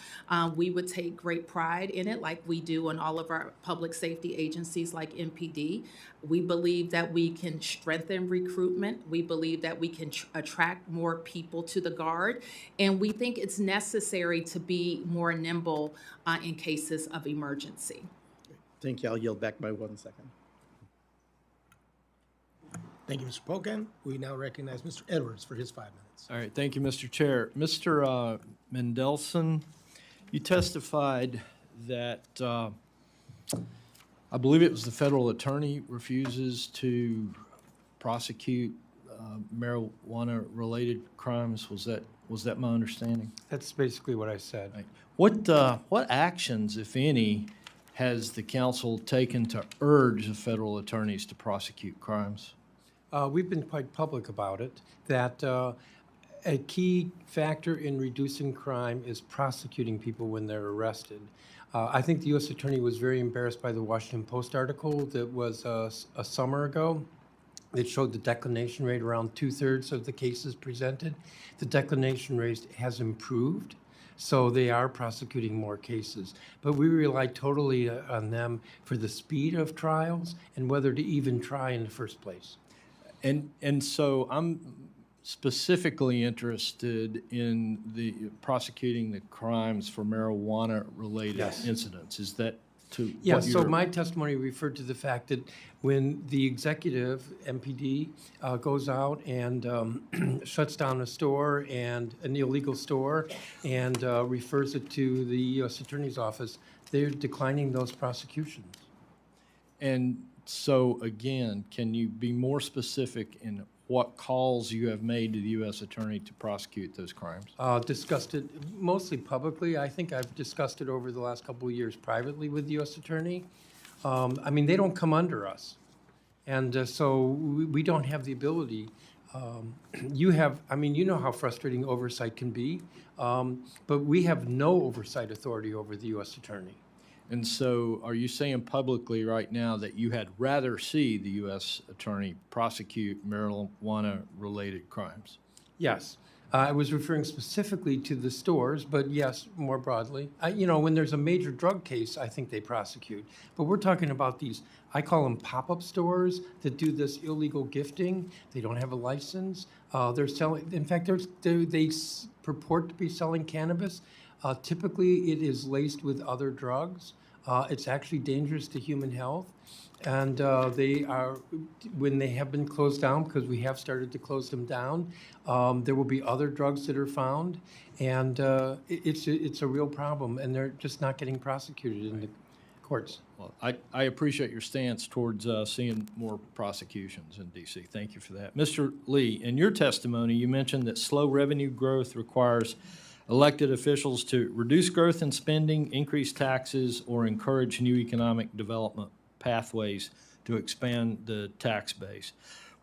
we would take great pride in it, like we do in all of our public safety agencies like MPD. We believe that we can strengthen recruitment. We believe that we can attract more people to the Guard. And we think it's necessary to be more nimble in cases of emergency. Thank you. I'll yield back my 1 second. Thank you, Mr. Pocan. We now recognize Mr. Edwards for his 5 minutes. All right, thank you, Mr. Chair. Mr. Mendelson, you testified that I believe it was the federal attorney refuses to prosecute marijuana-related crimes. Was that my understanding? That's basically what I said. Right. What actions, if any, has the council taken to urge the federal attorneys to prosecute crimes? We've been quite public about it, that a key factor in reducing crime is prosecuting people when they're arrested. I think the U.S. Attorney was very embarrassed by the Washington Post article that was a summer ago that showed the declination rate around 2/3 of the cases presented. The declination rate has improved, so they are prosecuting more cases. But we rely totally on them for the speed of trials and whether to even try in the first place. And so I'm specifically interested in the prosecuting the crimes for marijuana-related Yes. incidents. Is that to Yeah, what so you're- my testimony referred to the fact that when the executive, MPD, goes out and shuts down a store and an illegal store and refers it to the U.S. Attorney's Office, they're declining those prosecutions. And so, again, can you be more specific in what calls you have made to the U.S. Attorney to prosecute those crimes? Discussed it mostly publicly. I think I've discussed it over the last couple of years privately with the U.S. Attorney. I mean, they don't come under us. And so we don't have the ability. You know how frustrating oversight can be, but we have no oversight authority over the U.S. Attorney. And so are you saying publicly right now that you had rather see the U.S. Attorney prosecute marijuana-related crimes? Yes. I was referring specifically to the stores, but yes, more broadly. When there's a major drug case, I think they prosecute. But we're talking about these, I call them pop-up stores that do this illegal gifting. They don't have a license. They're selling, in fact, they purport to be selling cannabis. Typically, it is laced with other drugs. It's actually dangerous to human health. And when they have been closed down, because we have started to close them down, there will be other drugs that are found. And it's a real problem, and they're just not getting prosecuted in the courts. Well, I appreciate your stance towards seeing more prosecutions in D.C. Thank you for that. Mr. Lee, in your testimony, you mentioned that slow revenue growth requires elected officials to reduce growth in spending, increase taxes, or encourage new economic development pathways to expand the tax base.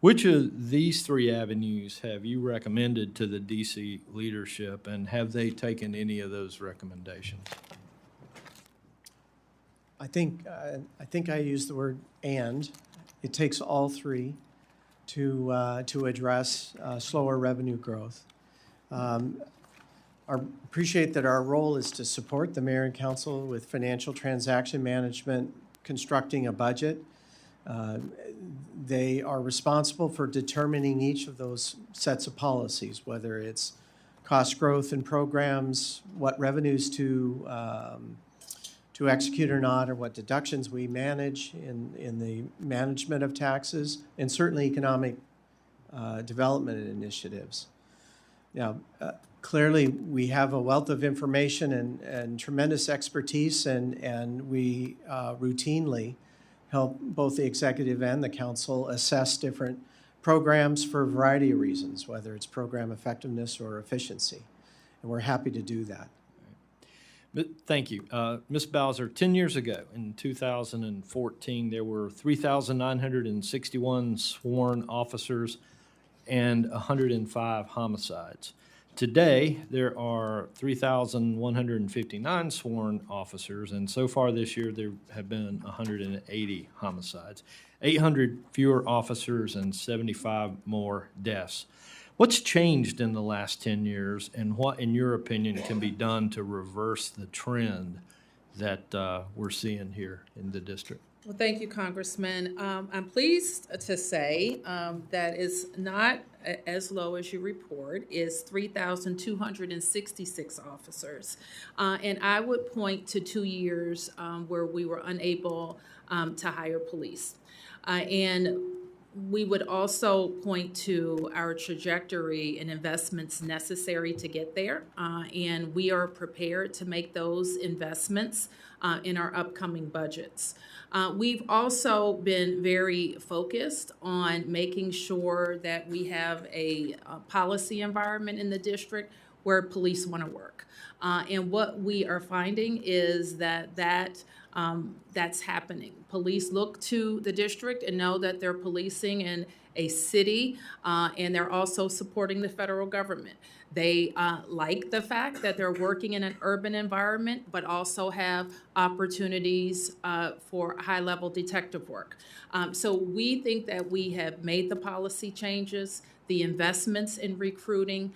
Which of these three avenues have you recommended to the D.C. leadership, and have they taken any of those recommendations? I think I used the word "and." It takes all three to address slower revenue growth. Appreciate that our role is to support the mayor and council with financial transaction management, constructing a budget. They are responsible for determining each of those sets of policies, whether it's cost growth in programs, what revenues to execute or not, or what deductions we manage in the management of taxes, and certainly economic development initiatives. Now, clearly, we have a wealth of information and tremendous expertise, and we routinely help both the executive and the council assess different programs for a variety of reasons, whether it's program effectiveness or efficiency. And we're happy to do that. Thank you. Ms. Bowser, 10 years ago, in 2014, there were 3,961 sworn officers and 105 homicides. Today, there are 3,159 sworn officers, and so far this year, there have been 180 homicides, 800 fewer officers, and 75 more deaths. What's changed in the last 10 years, and what, in your opinion, can be done to reverse the trend that we're seeing here in the district? Well, thank you, Congressman. I'm pleased to say that is not as low as you report, is 3,266 officers. And I would point to 2 years where we were unable to hire police. And we would also point to our trajectory and investments necessary to get there. And we are prepared to make those investments in our upcoming budgets. We've also been very focused on making sure that we have a policy environment in the district where police want to work. And what we are finding is that's happening. Police look to the district and know that they're policing a city, and they're also supporting the federal government. They like the fact that they're working in an urban environment, but also have opportunities for high-level detective work. So we think that we have made the policy changes, the investments in recruiting,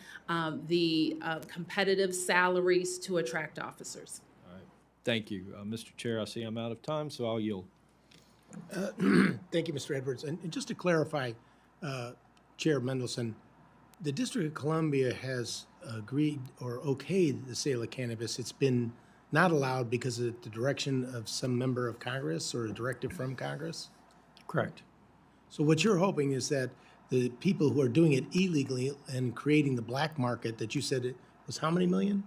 the competitive salaries to attract officers. All right. Thank you. Mr. Chair, I see I'm out of time, so I'll yield. Thank you, Mr. Edwards. And just to clarify, Chair Mendelson, the District of Columbia has agreed or okayed the sale of cannabis. It's been not allowed because of the direction of some member of Congress or a directive from Congress? Correct. So what you're hoping is that the people who are doing it illegally and creating the black market that you said it was how many million?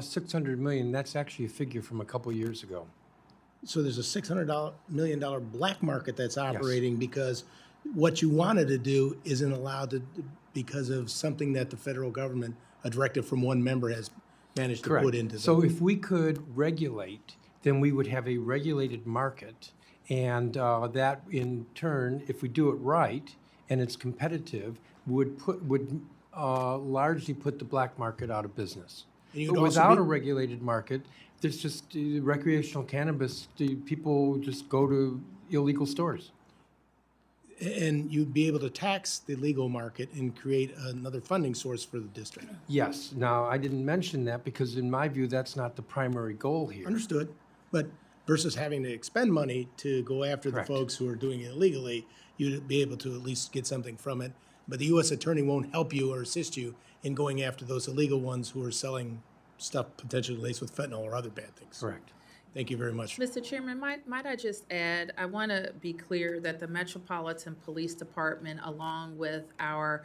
600 million, that's actually a figure from a couple years ago. So there's a $600 million black market that's operating because what you wanted to do isn't allowed to because of something that the federal government, a directive from one member, has managed to Correct. put into So the... if we could regulate, then we would have a regulated market, and that in turn, if we do it right and it's competitive, would largely put the black market out of business. And you'd But also without be- a regulated market, there's just recreational cannabis. People just go to illegal stores. And you'd be able to tax the legal market and create another funding source for the district. Yes. Now, I didn't mention that because in my view, that's not the primary goal here. Understood. But versus having to expend money to go after Correct. the folks who are doing it illegally, you'd be able to at least get something from it. But the U.S. attorney won't help you or assist you in going after those illegal ones who are selling stuff potentially laced with fentanyl or other bad things. Correct. Thank you very much. Mr. Chairman, might I just add, I want to be clear that the Metropolitan Police Department, along with our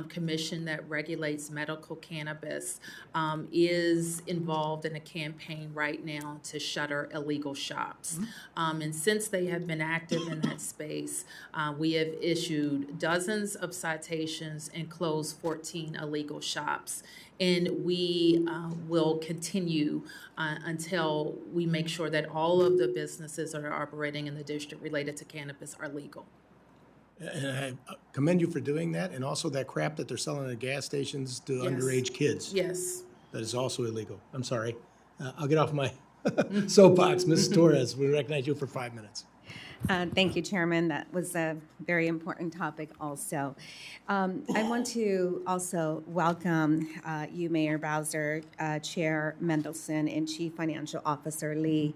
commission that regulates medical cannabis, is involved in a campaign right now to shutter illegal shops. And since they have been active in that space, we have issued dozens of citations and closed 14 illegal shops. And we will continue until we make sure that all of the businesses that are operating in the district related to cannabis are legal. And I commend you for doing that, and also that crap that they're selling at gas stations to Yes. underage kids. Yes. That is also illegal. I'm sorry. I'll get off my soapbox. Mrs. Torres, we recognize you for 5 minutes. Thank you, Chairman. That was a very important topic also. I want to also welcome you, Mayor Bowser, Chair Mendelson, and Chief Financial Officer Lee.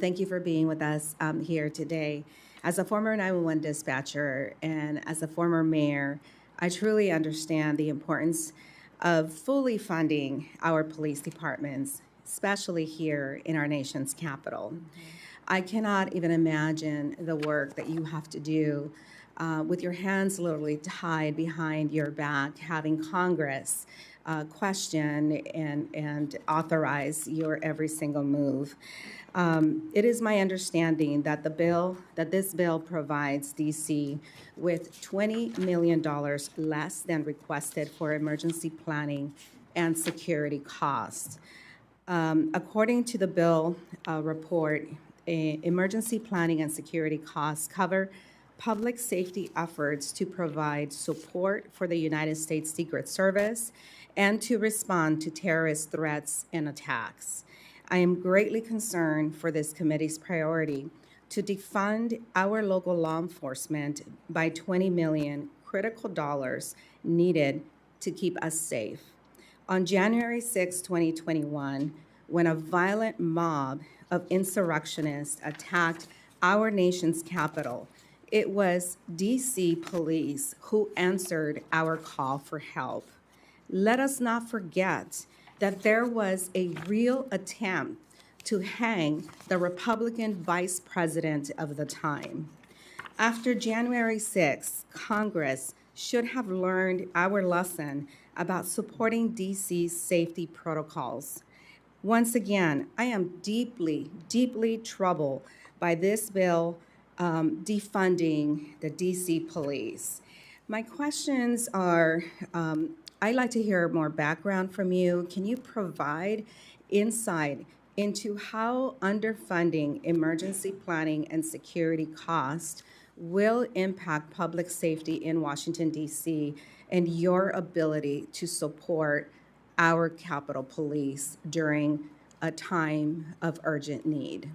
Thank you for being with us here today. As a former 911 dispatcher and as a former mayor, I truly understand the importance of fully funding our police departments, especially here in our nation's capital. I cannot even imagine the work that you have to do with your hands literally tied behind your back, having Congress question and authorize your every single move. It is my understanding that this bill provides DC with $20 million less than requested for emergency planning and security costs. According to the bill report, emergency planning and security costs cover public safety efforts to provide support for the United States Secret Service and to respond to terrorist threats and attacks. I am greatly concerned for this committee's priority to defund our local law enforcement by $20 million critical dollars needed to keep us safe. On January 6, 2021, when a violent mob of insurrectionists attacked our nation's capital, it was DC police who answered our call for help. Let us not forget that there was a real attempt to hang the Republican vice president of the time. After January 6th, Congress should have learned our lesson about supporting DC's safety protocols. Once again, I am deeply, deeply troubled by this bill defunding the DC police. My questions are, I'd like to hear more background from you. Can you provide insight into how underfunding emergency planning and security costs will impact public safety in Washington, D.C., and your ability to support our Capitol Police during a time of urgent need?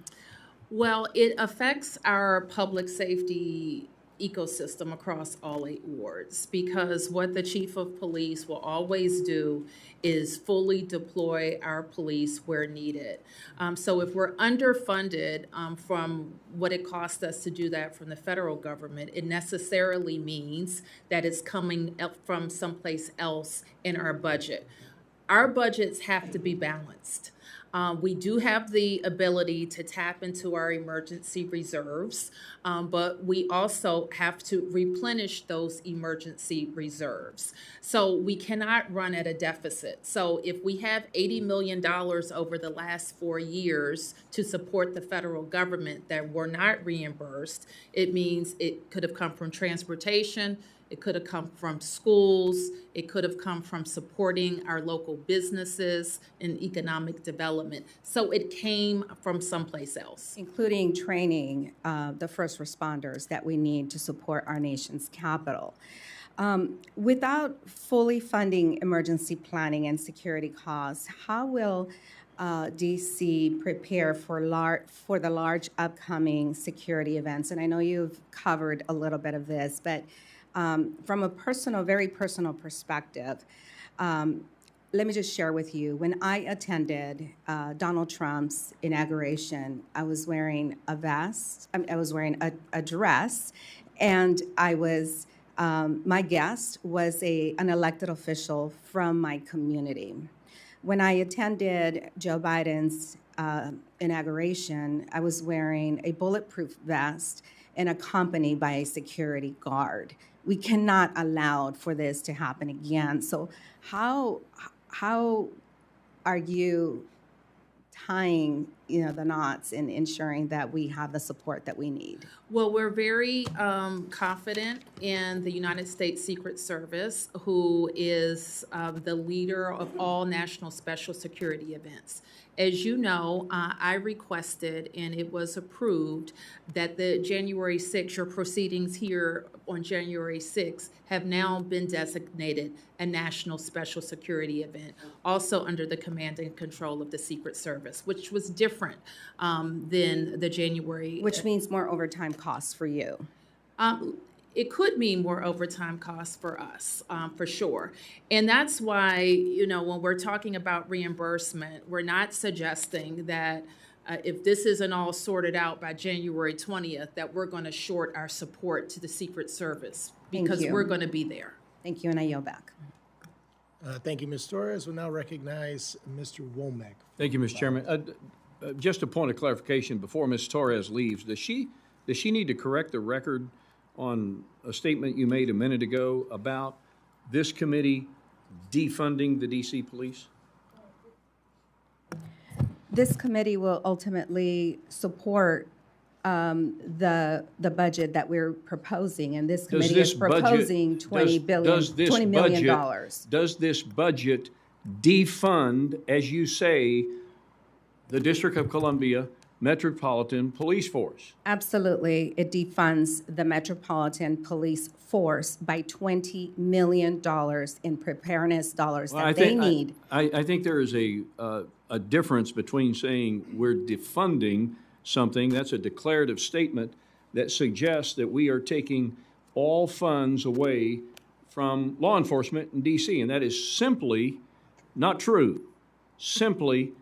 Well, it affects our public safety ecosystem across all 8 wards, because what the chief of police will always do is fully deploy our police where needed. So if we're underfunded from what it costs us to do that from the federal government, it necessarily means that it's coming from someplace else in our budget. Our budgets have to be balanced. We do have the ability to tap into our emergency reserves, but we also have to replenish those emergency reserves. So we cannot run at a deficit. So if we have $80 million over the last 4 years to support the federal government that were not reimbursed, it means it could have come from transportation, it could have come from schools. It could have come from supporting our local businesses and economic development. So it came from someplace else. Including training the first responders that we need to support our nation's capital. Without fully funding emergency planning and security costs, how will DC prepare for the large upcoming security events? And I know you've covered a little bit of this, but from a very personal perspective, let me just share with you. When I attended Donald Trump's inauguration, I was wearing a vest, I was wearing a dress, and I was, my guest was an elected official from my community. When I attended Joe Biden's inauguration, I was wearing a bulletproof vest and accompanied by a security guard. We cannot allow for this to happen again. So how are you tying the knots and ensuring that we have the support that we need? Well, we're very confident in the United States Secret Service, who is the leader of all national special security events. As you know, I requested, and it was approved, that the January 6th, your proceedings here on January 6th, have now been designated a national special security event, also under the command and control of the Secret Service, which was different than the January. Which means more overtime costs for you. It could mean more overtime costs for us, for sure. And that's why, when we're talking about reimbursement, we're not suggesting that if this isn't all sorted out by January 20th, that we're going to short our support to the Secret Service, because we're going to be there. Thank you, and I yield back. Thank you, Ms. Torres. We'll now recognize Mr. Womack. Thank you, Mr. Chairman. Just a point of clarification before Ms. Torres leaves. Does she need to correct the record on a statement you made a minute ago about this committee defunding the DC police? This committee will ultimately support the budget that we're proposing, and this committee is proposing $20 million. Does this budget defund, as you say, the District of Columbia Metropolitan Police Force? Absolutely. It defunds the Metropolitan Police Force by $20 million in preparedness dollars they need. I think there is a difference between saying we're defunding something, that's a declarative statement that suggests that we are taking all funds away from law enforcement in D.C., and that is simply not true. Simply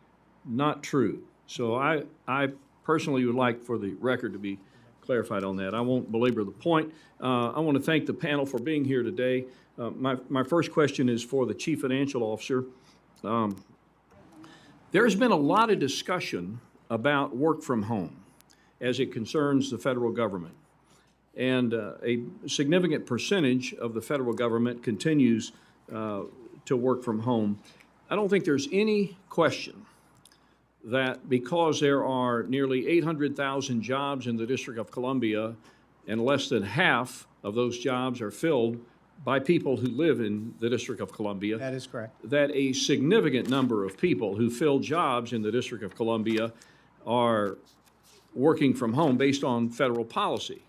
not true. So I personally would like for the record to be clarified on that. I won't belabor the point. I want to thank the panel for being here today. My first question is for the Chief Financial Officer. There's been a lot of discussion about work from home as it concerns the federal government. And a significant percentage of the federal government continues to work from home. I don't think there's any question that because there are nearly 800,000 jobs in the District of Columbia, and less than half of those jobs are filled by people who live in the District of Columbia. That is correct. That a significant number of people who fill jobs in the District of Columbia are working from home based on federal policy.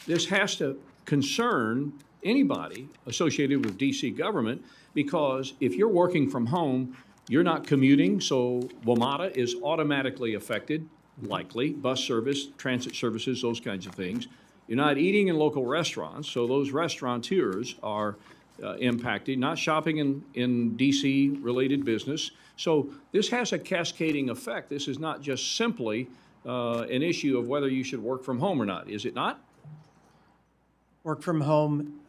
this has to concern anybody associated with DC government, because if you're working from home, you're not commuting, so WMATA is automatically affected, likely, bus service, transit services, those kinds of things. You're not eating in local restaurants, so those restaurateurs are impacted, not shopping in DC-related business. So this has a cascading effect. This is not just simply an issue of whether you should work from home or not, is it not? Work from home,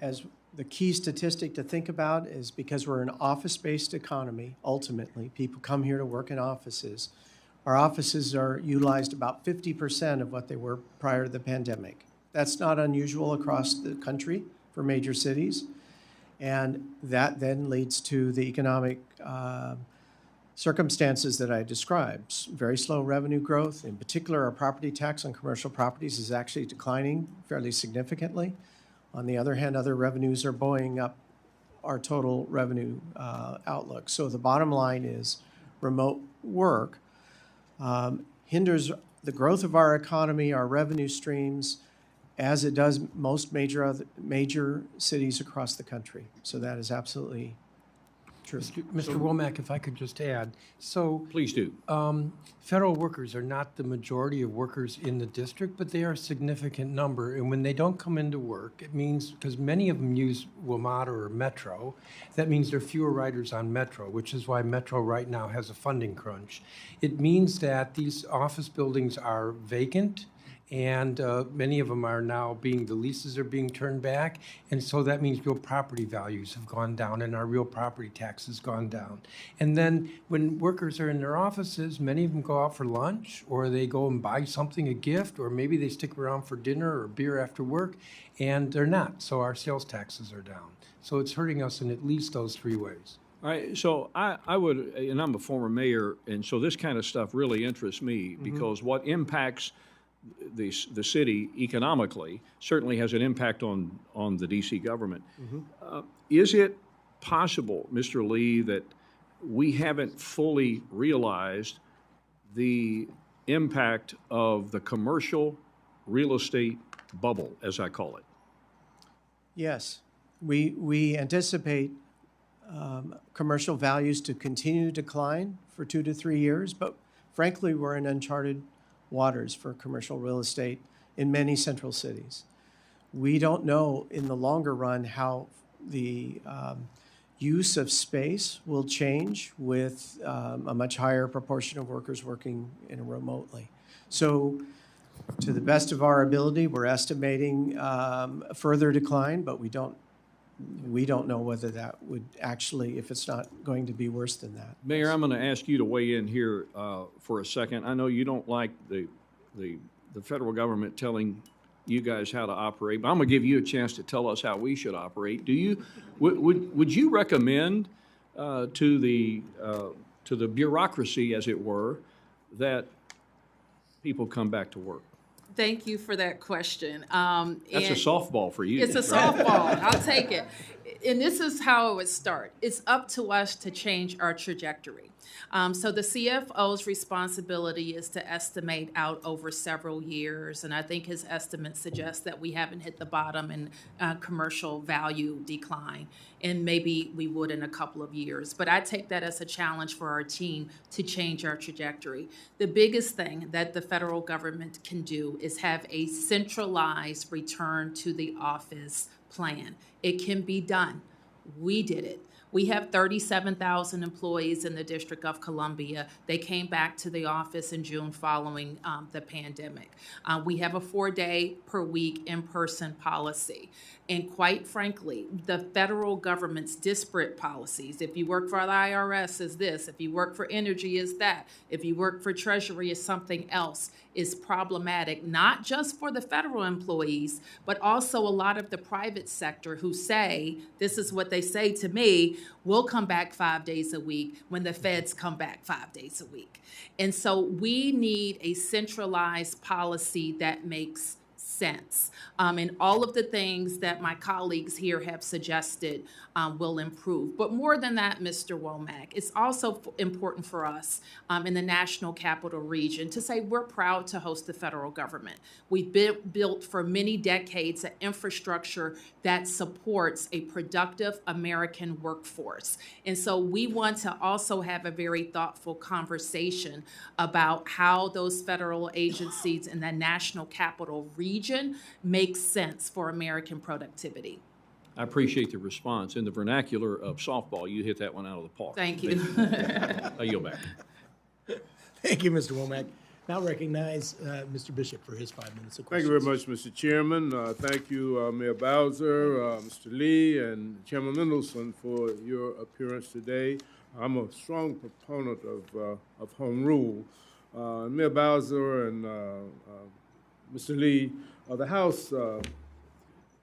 as the key statistic to think about is because we're an office-based economy, ultimately, people come here to work in offices. Our offices are utilized about 50% of what they were prior to the pandemic. That's not unusual across the country for major cities. And that then leads to the economic circumstances that I described. Very slow revenue growth. In particular, our property tax on commercial properties is actually declining fairly significantly. On the other hand, other revenues are buoying up our total revenue outlook. So the bottom line is remote work hinders the growth of our economy, our revenue streams, as it does most major cities across the country. So that is absolutely true. Mr. Womack, if I could just add, so. Please do. Federal workers are not the majority of workers in the district, but they are a significant number. And when they don't come into work, it means, because many of them use WMATA or Metro, that means there are fewer riders on Metro, which is why Metro right now has a funding crunch. It means that these office buildings are vacant, and many of them are now the leases are being turned back, and so that means real property values have gone down and our real property tax has gone down. And then when workers are in their offices, many of them go out for lunch, or they go and buy something, a gift, or maybe they stick around for dinner or beer after work, and they're not, so our sales taxes are down. So it's hurting us in at least those three ways. All right, so I would, and I'm a former mayor, and so this kind of stuff really interests me, because what impacts the city economically certainly has an impact on the DC government. Is it possible, Mr. Lee, that we haven't fully realized the impact of the commercial real estate bubble, as I call it? Yes, we anticipate commercial values to continue to decline for 2 to 3 years, but frankly, we're in uncharted waters for commercial real estate in many central cities. We don't know in the longer run how the use of space will change with a much higher proportion of workers working remotely. So to the best of our ability, we're estimating a further decline, but we don't know whether that would actually, if it's not going to be worse than that. Mayor, I'm going to ask you to weigh in here for a second. I know you don't like the federal government telling you guys how to operate, but I'm going to give you a chance to tell us how we should operate. Would you recommend to the bureaucracy, as it were, that people come back to work? Thank you for that question. That's a softball for you. It's a softball. I'll take it. And this is how it would start. It's up to us to change our trajectory. So the CFO's responsibility is to estimate out over several years, and I think his estimates suggest that we haven't hit the bottom in commercial value decline, and maybe we would in a couple of years. But I take that as a challenge for our team to change our trajectory. The biggest thing that the federal government can do is have a centralized return to the office plan. It can be done. We did it. We have 37,000 employees in the District of Columbia. They came back to the office in June following the pandemic. We have a 4-day per week in-person policy. And quite frankly, the federal government's disparate policies, if you work for the IRS is this, if you work for energy is that, if you work for Treasury is something else, is problematic, not just for the federal employees, but also a lot of the private sector who say, this is what they say to me, we'll come back 5 days a week when the feds come back 5 days a week. And so we need a centralized policy that makes sense. And all of the things that my colleagues here have suggested will improve. But more than that, Mr. Womack, it's also important for us in the National Capital Region to say we're proud to host the federal government. We've built for many decades an infrastructure that supports a productive American workforce. And so we want to also have a very thoughtful conversation about how those federal agencies in the National Capital Region make sense for American productivity. I appreciate the response. In the vernacular of softball, you hit that one out of the park. Thank you. I yield back. Thank you, Mr. Womack. Now recognize Mr. Bishop for his 5 minutes of Thank questions. you very much, Mr. Chairman. Thank you, Mayor Bowser, Mr. Lee, and Chairman Mendelson for your appearance today. I'm a strong proponent of home rule. Mayor Bowser and Mr. Lee, the House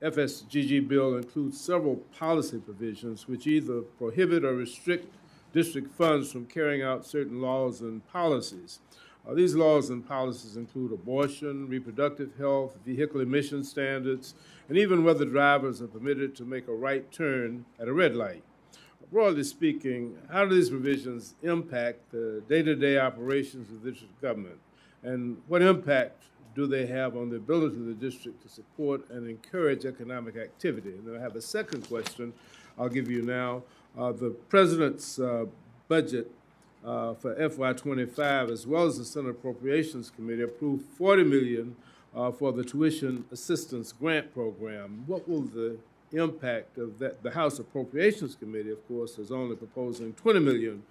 FSGG bill includes several policy provisions which either prohibit or restrict district funds from carrying out certain laws and policies. These laws and policies include abortion, reproductive health, vehicle emission standards, and even whether drivers are permitted to make a right turn at a red light. Broadly speaking, how do these provisions impact the day-to-day operations of the district government, and what impact do they have on the ability of the district to support and encourage economic activity? And then I have a second question I'll give you now. The President's budget for FY25, as well as the Senate Appropriations Committee, approved $40 million for the tuition assistance grant program. What will the impact of that? The House Appropriations Committee, of course, is only proposing $20 million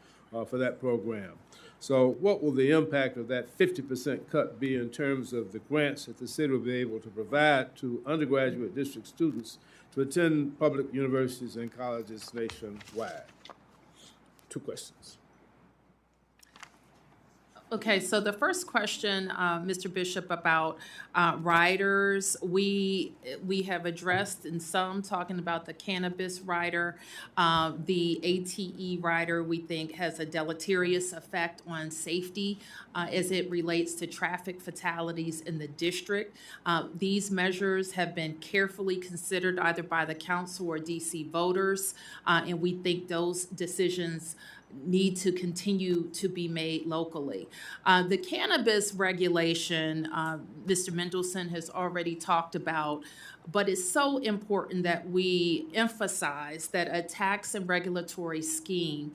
for that program. So what will the impact of that 50% cut be in terms of the grants that the city will be able to provide to undergraduate district students to attend public universities and colleges nationwide? Two questions. Okay, so the first question, Mr. Bishop, about riders, we have addressed in some talking about the cannabis rider. The ATE rider, we think, has a deleterious effect on safety as it relates to traffic fatalities in the district. These measures have been carefully considered either by the council or DC voters, and we think those decisions need to continue to be made locally. The cannabis regulation, Mr. Mendelson has already talked about, but it's so important that we emphasize that a tax and regulatory scheme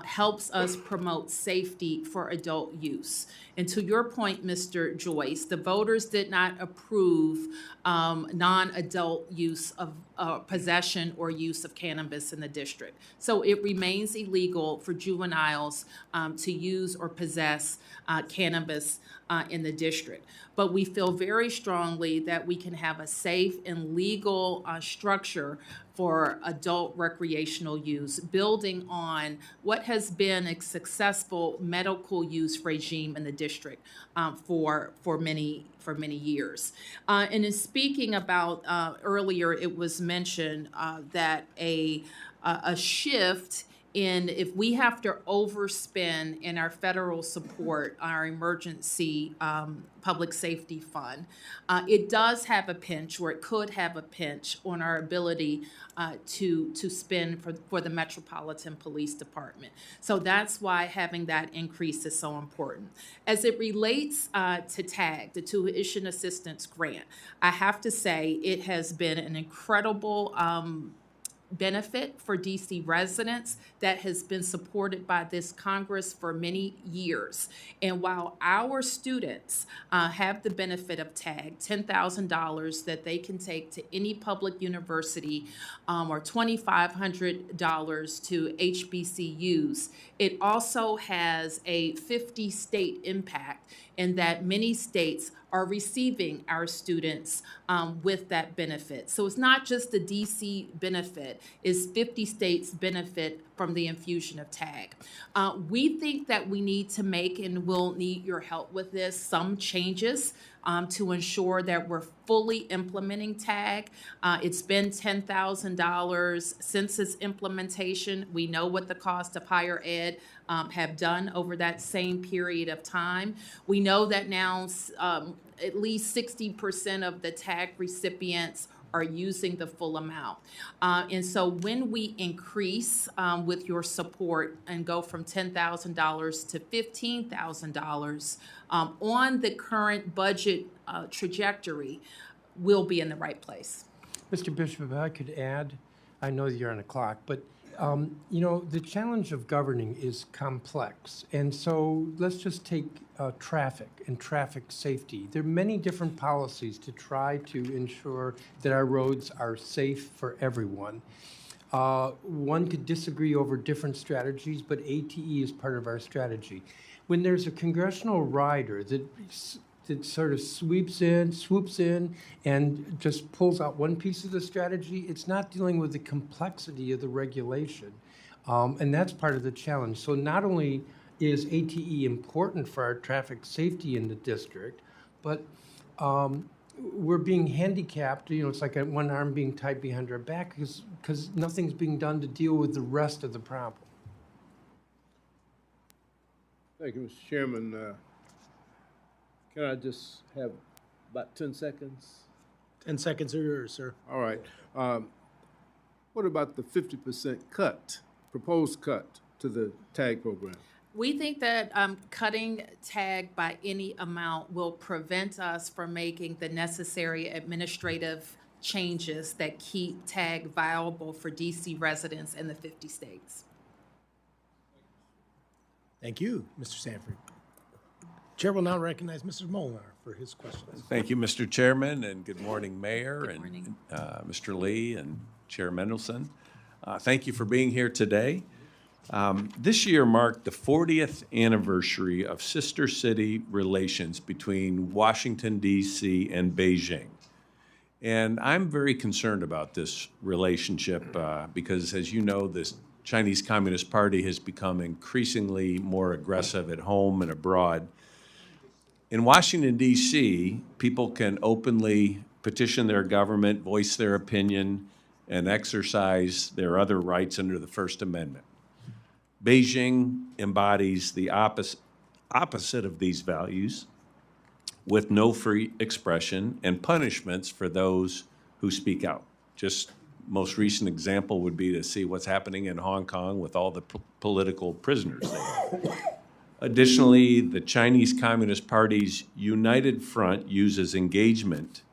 helps us promote safety for adult use. And to your point, Mr. Joyce, the voters did not approve non-adult use of possession or use of cannabis in the district. So it remains illegal for juveniles to use or possess cannabis in the district. But we feel very strongly that we can have a safe and legal structure for adult recreational use, building on what has been a successful medical use regime in the district for many years. And in speaking about earlier, it was mentioned that a shift in if we have to overspend in our federal support, our emergency public safety fund, it does have a pinch, or it could have a pinch on our ability to spend for the Metropolitan Police Department. So that's why having that increase is so important. As it relates to TAG, the Tuition Assistance Grant, I have to say it has been an incredible benefit for DC residents that has been supported by this Congress for many years. And while our students have the benefit of TAG, $10,000 that they can take to any public university or $2,500 to HBCUs, it also has a 50-state impact in that many states are receiving our students with that benefit. So it's not just the DC benefit, it's 50 states benefit from the infusion of TAG. We think that we need to make, and we'll need your help with this, some changes to ensure that we're fully implementing TAG. It's been $10,000 since its implementation. We know what the cost of higher ed have done over that same period of time. We know that now at least 60% of the tag recipients are using the full amount. And so when we increase with your support and go from $10,000 to $15,000 on the current budget trajectory, we'll be in the right place. Mr. Bishop, if I could add, I know you're on the clock, but you know, the challenge of governing is complex. And so let's just take traffic and traffic safety. There are many different policies to try to ensure that our roads are safe for everyone. One could disagree over different strategies, but ATE is part of our strategy. When there's a congressional rider that sort of swoops in, and just pulls out one piece of the strategy, it's not dealing with the complexity of the regulation. And that's part of the challenge. So not only is ATE important for our traffic safety in the district, but we're being handicapped. You know, it's like one arm being tied behind our back because nothing's being done to deal with the rest of the problem. Thank you, Mr. Chairman. Can I just have about 10 seconds? 10 seconds are yours, sir. All right. What about the 50% cut, proposed cut to the tag program? We think that cutting tag by any amount will prevent us from making the necessary administrative changes that keep tag viable for DC residents in the 50 states. Thank you, Mr. Sanford. Chair will now recognize Mr. Molnar for his questions. Thank you, Mr. Chairman, and good morning, Mayor, Good morning. and Mr. Lee and Chair Mendelson. Thank you for being here today. This year marked the 40th anniversary of sister city relations between Washington, D.C. and Beijing. And I'm very concerned about this relationship because, as you know, the Chinese Communist Party has become increasingly more aggressive at home and abroad. In Washington, D.C., people can openly petition their government, voice their opinion, and exercise their other rights under the First Amendment. Beijing embodies the opposite of these values, with no free expression and punishments for those who speak out. Just most recent example would be to see what's happening in Hong Kong with all the political prisoners there. Additionally, the Chinese Communist Party's United Front uses engagement,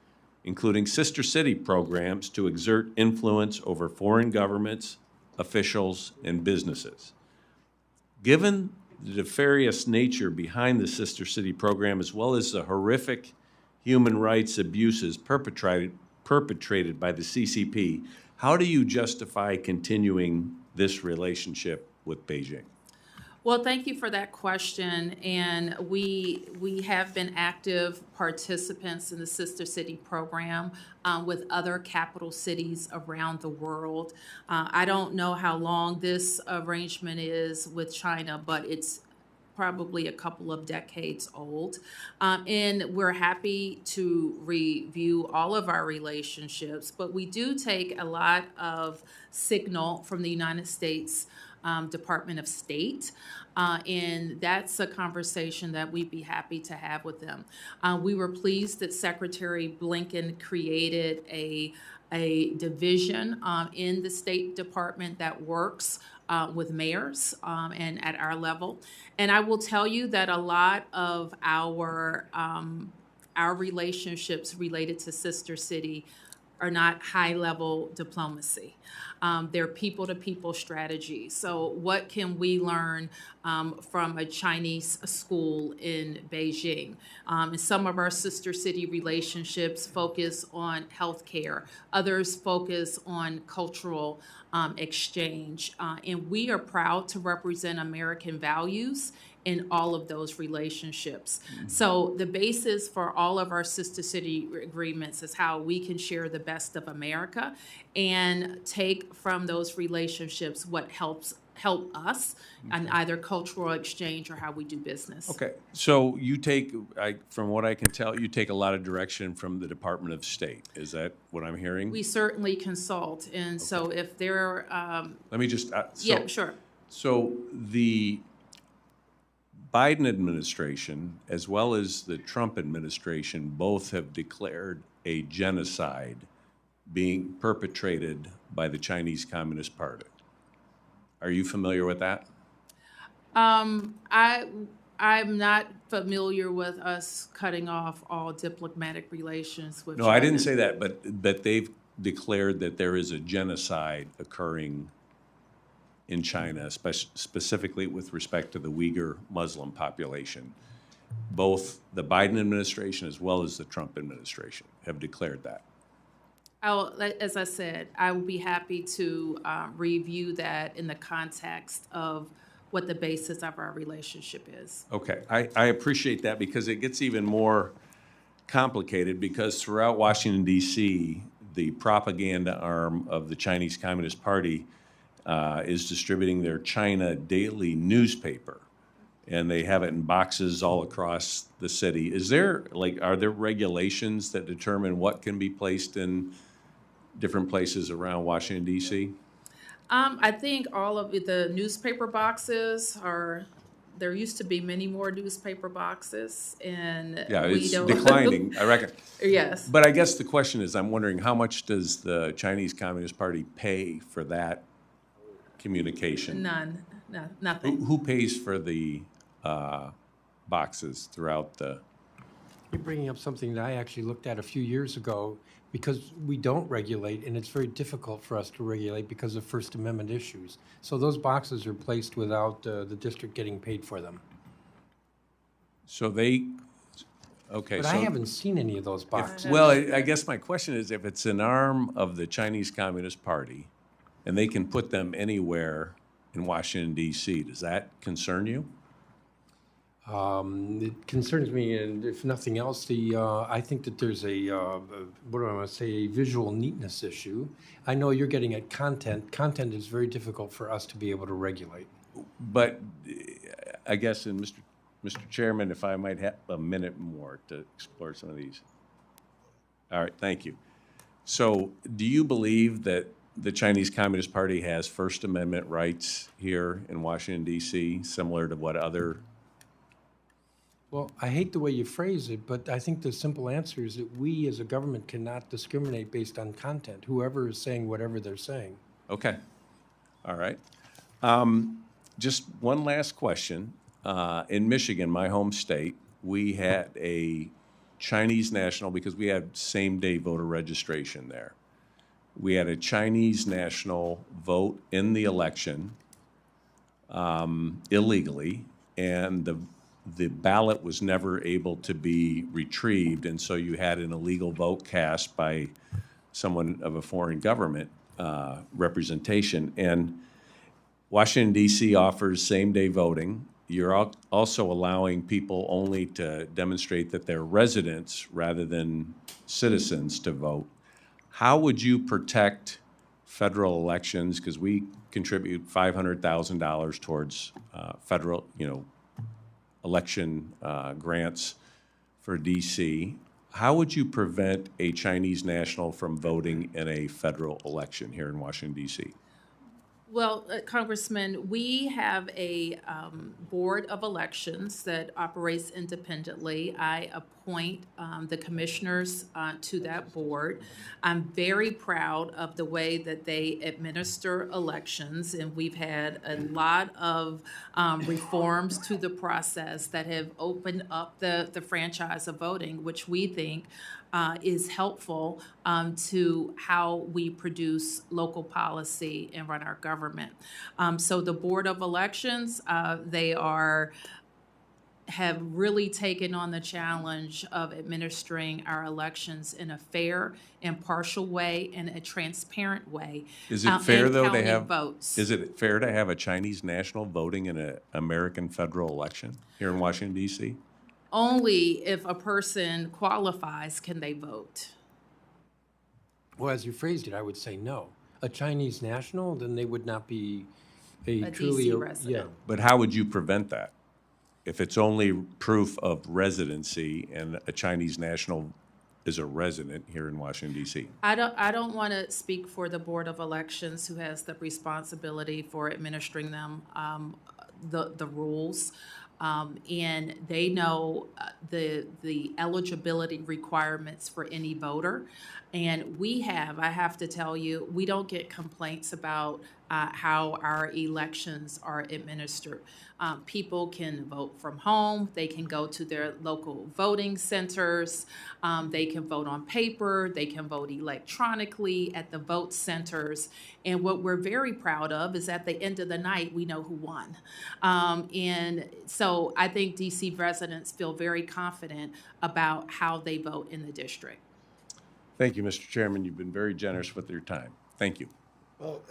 including sister city programs, to exert influence over foreign governments, officials, and businesses. Given the nefarious nature behind the sister city program, as well as the horrific human rights abuses perpetrated by the CCP, how do you justify continuing this relationship with Beijing? Well, thank you for that question. And we have been active participants in the Sister City program with other capital cities around the world. I don't know how long this arrangement is with China, but it's probably a couple of decades old. And we're happy to review all of our relationships, but we do take a lot of signal from the United States Department of State, and that's a conversation that we'd be happy to have with them. We were pleased that Secretary Blinken created a division in the State Department that works with mayors and at our level. And I will tell you that a lot of our relationships related to Sister City are not high-level diplomacy. They're people-to-people strategy. So what can we learn from a Chinese school in Beijing? And some of our sister city relationships focus on healthcare. Others focus on cultural exchange. And we are proud to represent American values in all of those relationships. So the basis for all of our sister city agreements is how we can share the best of America and take from those relationships what help us on either cultural exchange or how we do business. Okay, so you take, from what I can tell, you take a lot of direction from the Department of State. Is that what I'm hearing? We certainly consult, and so if there Let me just, yeah, sure. So the Biden administration, as well as the Trump administration, both have declared a genocide being perpetrated by the Chinese Communist Party. Are you familiar with that? I'm not familiar with us cutting off all diplomatic relations with No, China. I didn't say that, but they've declared that there is a genocide occurring in China, specifically with respect to the Uyghur Muslim population. Both the Biden administration as well as the Trump administration have declared that. As I said, I would be happy to review that in the context of what the basis of our relationship is. Okay, I appreciate that because it gets even more complicated because throughout Washington, D.C., the propaganda arm of the Chinese Communist Party is distributing their China daily newspaper, and they have it in boxes all across the city. Are there regulations that determine what can be placed in different places around Washington, D.C.? I think all of the newspaper boxes there used to be many more newspaper boxes, and Yeah, it's declining, I reckon. Yes. But I guess the question is, I'm wondering how much does the Chinese Communist Party pay for that communication? None. No, nothing. Who pays for the boxes throughout the? You're bringing up something that I actually looked at a few years ago because we don't regulate, and it's very difficult for us to regulate because of First Amendment issues. So those boxes are placed without the district getting paid for them. So they, okay. But I haven't seen any of those boxes. Well, I guess my question is, if it's an arm of the Chinese Communist Party, and they can put them anywhere in Washington, D.C., does that concern you? It concerns me, and if nothing else, I think that there's a visual neatness issue. I know you're getting at content. Content is very difficult for us to be able to regulate. But I guess, and Mr. Chairman, if I might have a minute more to explore some of these. All right, thank you. So do you believe that the Chinese Communist Party has First Amendment rights here in Washington, D.C., similar to what other? Well, I hate the way you phrase it, but I think the simple answer is that we as a government cannot discriminate based on content, whoever is saying whatever they're saying. Okay, all right. Just one last question. In Michigan, my home state, we had a Chinese national, because we had same-day voter registration there. We had a Chinese national vote in the election illegally, and the ballot was never able to be retrieved, and so you had an illegal vote cast by someone of a foreign government representation. And Washington, D.C. offers same-day voting. You're also allowing people only to demonstrate that they're residents rather than citizens to vote. How would you protect federal elections? Because we contribute $500,000 towards federal, election grants for D.C. How would you prevent a Chinese national from voting in a federal election here in Washington, D.C.? Well, Congressman, we have a board of elections that operates independently. I appoint the commissioners to that board. I'm very proud of the way that they administer elections, and we've had a lot of reforms to the process that have opened up the franchise of voting, which we think is helpful to how we produce local policy and run our government. So the Board of Elections, they have really taken on the challenge of administering our elections in a fair, impartial way and a transparent way. Is it fair, though, they have votes. Is it fair to have a Chinese national voting in an American federal election here in Washington, D.C.? Only if a person qualifies can they vote. Well, as you phrased it, I would say no. A Chinese national, then they would not be A truly DC resident. Yeah. But how would you prevent that? If it's only proof of residency and a Chinese national is a resident here in Washington, D.C.? I don't want to speak for the Board of Elections, who has the responsibility for administering them, the rules. And they know the eligibility requirements for any voter. And I have to tell you, we don't get complaints about how our elections are administered. People can vote from home. They can go to their local voting centers. They can vote on paper. They can vote electronically at the vote centers. And what we're very proud of is at the end of the night, we know who won. And so I think DC residents feel very confident about how they vote in the district. Thank you, Mr. Chairman. You've been very generous with your time. Thank you. Well,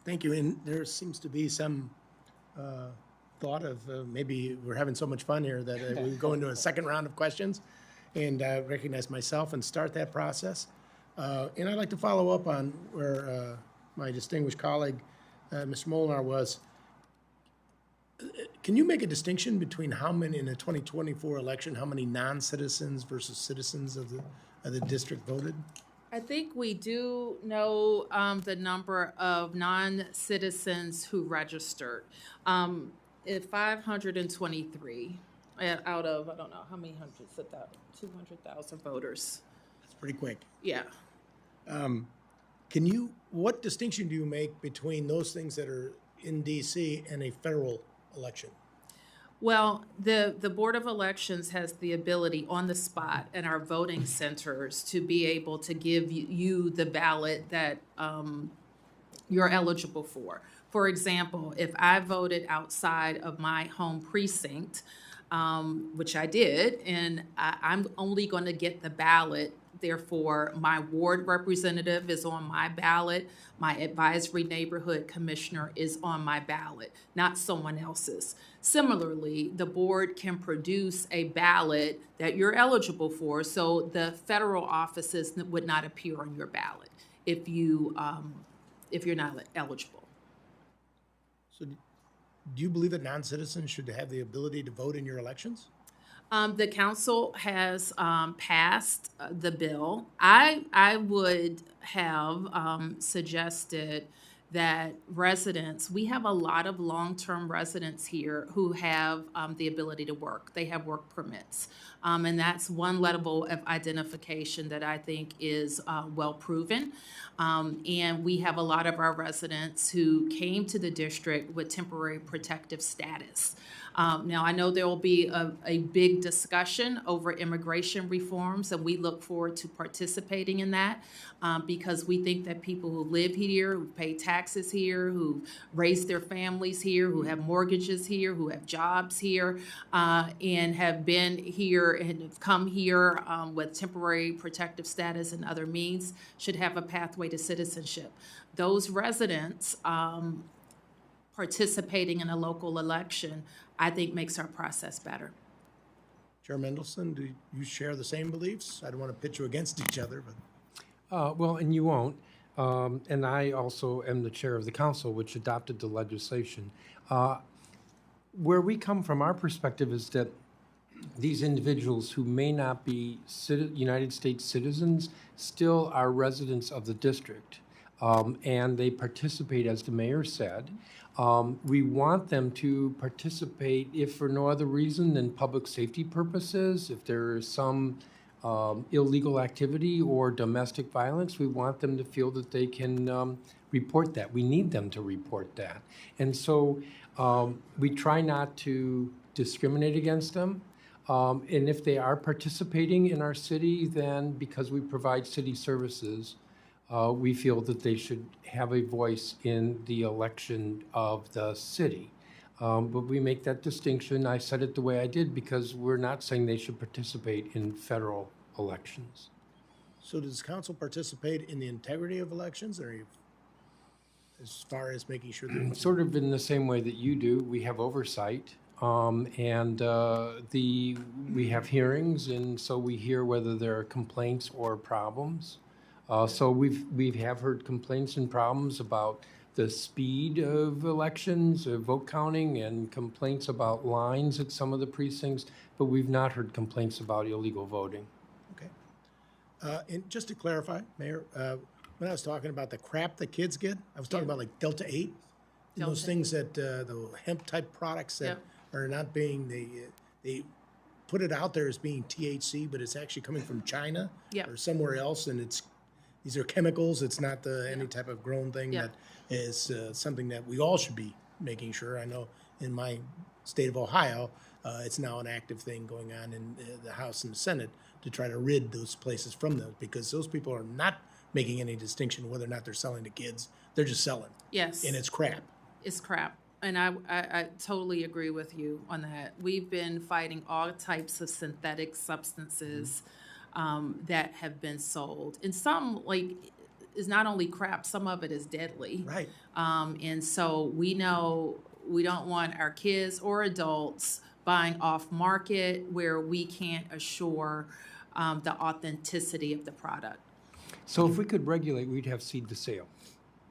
thank you. And there seems to be some thought of maybe we're having so much fun here that we go into a second round of questions and recognize myself and start that process. And I'd like to follow up on where my distinguished colleague, Mr. Molnar, was. Can you make a distinction between how many in the 2024 election, how many non-citizens versus citizens of the district voted? I think we do know the number of non-citizens who registered. 523 out of, I don't know, how many hundreds of that, 200,000 voters. That's pretty quick. Yeah. What distinction do you make between those things that are in DC and a federal election? Well, the Board of Elections has the ability on the spot in our voting centers to be able to give you the ballot that you're eligible for. For example, if I voted outside of my home precinct, which I did, and I'm only going to get the ballot. Therefore, my ward representative is on my ballot. My advisory neighborhood commissioner is on my ballot, not someone else's. Similarly, the board can produce a ballot that you're eligible for, so the federal offices would not appear on your ballot if you're not eligible. So do you believe that non-citizens should have the ability to vote in your elections? The council has passed the bill. I would have suggested that residents, we have a lot of long-term residents here who have the ability to work. They have work permits. And that's one level of identification that I think is well proven. And we have a lot of our residents who came to the district with temporary protective status. Now, I know there will be a big discussion over immigration reforms, and we look forward to participating in that because we think that people who live here, who pay taxes here, who raise their families here, who have mortgages here, who have jobs here, and have been here and have come here with temporary protective status and other means should have a pathway to citizenship. Those residents participating in a local election, I think, makes our process better. Chair Mendelson, do you share the same beliefs? I don't want to pit you against each other, but. Well, and you won't. And I also am the chair of the council, which adopted the legislation. Where we come from, our perspective is that these individuals who may not be United States citizens still are residents of the district. And they participate, as the mayor said. We want them to participate, if for no other reason than public safety purposes. If there is some illegal activity or domestic violence, we want them to feel that they can report that. We need them to report that. And so we try not to discriminate against them. And if they are participating in our city, then because we provide city services, we feel that they should have a voice in the election of the city. But we make that distinction. I said it the way I did because we're not saying they should participate in federal elections. So does council participate in the integrity of elections, or as far as making sure that? Sort of in the same way that you do. We have oversight. And we have hearings, and so we hear whether there are complaints or problems. So we have heard complaints and problems about the speed of elections, vote counting, and complaints about lines at some of the precincts, but we've not heard complaints about illegal voting. Okay. And just to clarify, Mayor, when I was talking about the crap that kids get, I was talking about like Delta 8, those things that the hemp type products that are not being, they put it out there as being THC, but it's actually coming from China Yep. or somewhere else, and these are chemicals. It's not any type of grown thing. Yep. That is something that we all should be making sure. I know in my state of Ohio, it's now an active thing going on in the House and the Senate to try to rid those places from those, because those people are not making any distinction whether or not they're selling to kids. They're just selling. Yes. And it's crap. It's crap. And I totally agree with you on that. We've been fighting all types of synthetic substances that have been sold. And some, like, is not only crap, some of it is deadly. Right. And so we know we don't want our kids or adults buying off market where we can't assure the authenticity of the product. So if we could regulate, we'd have seed to sale,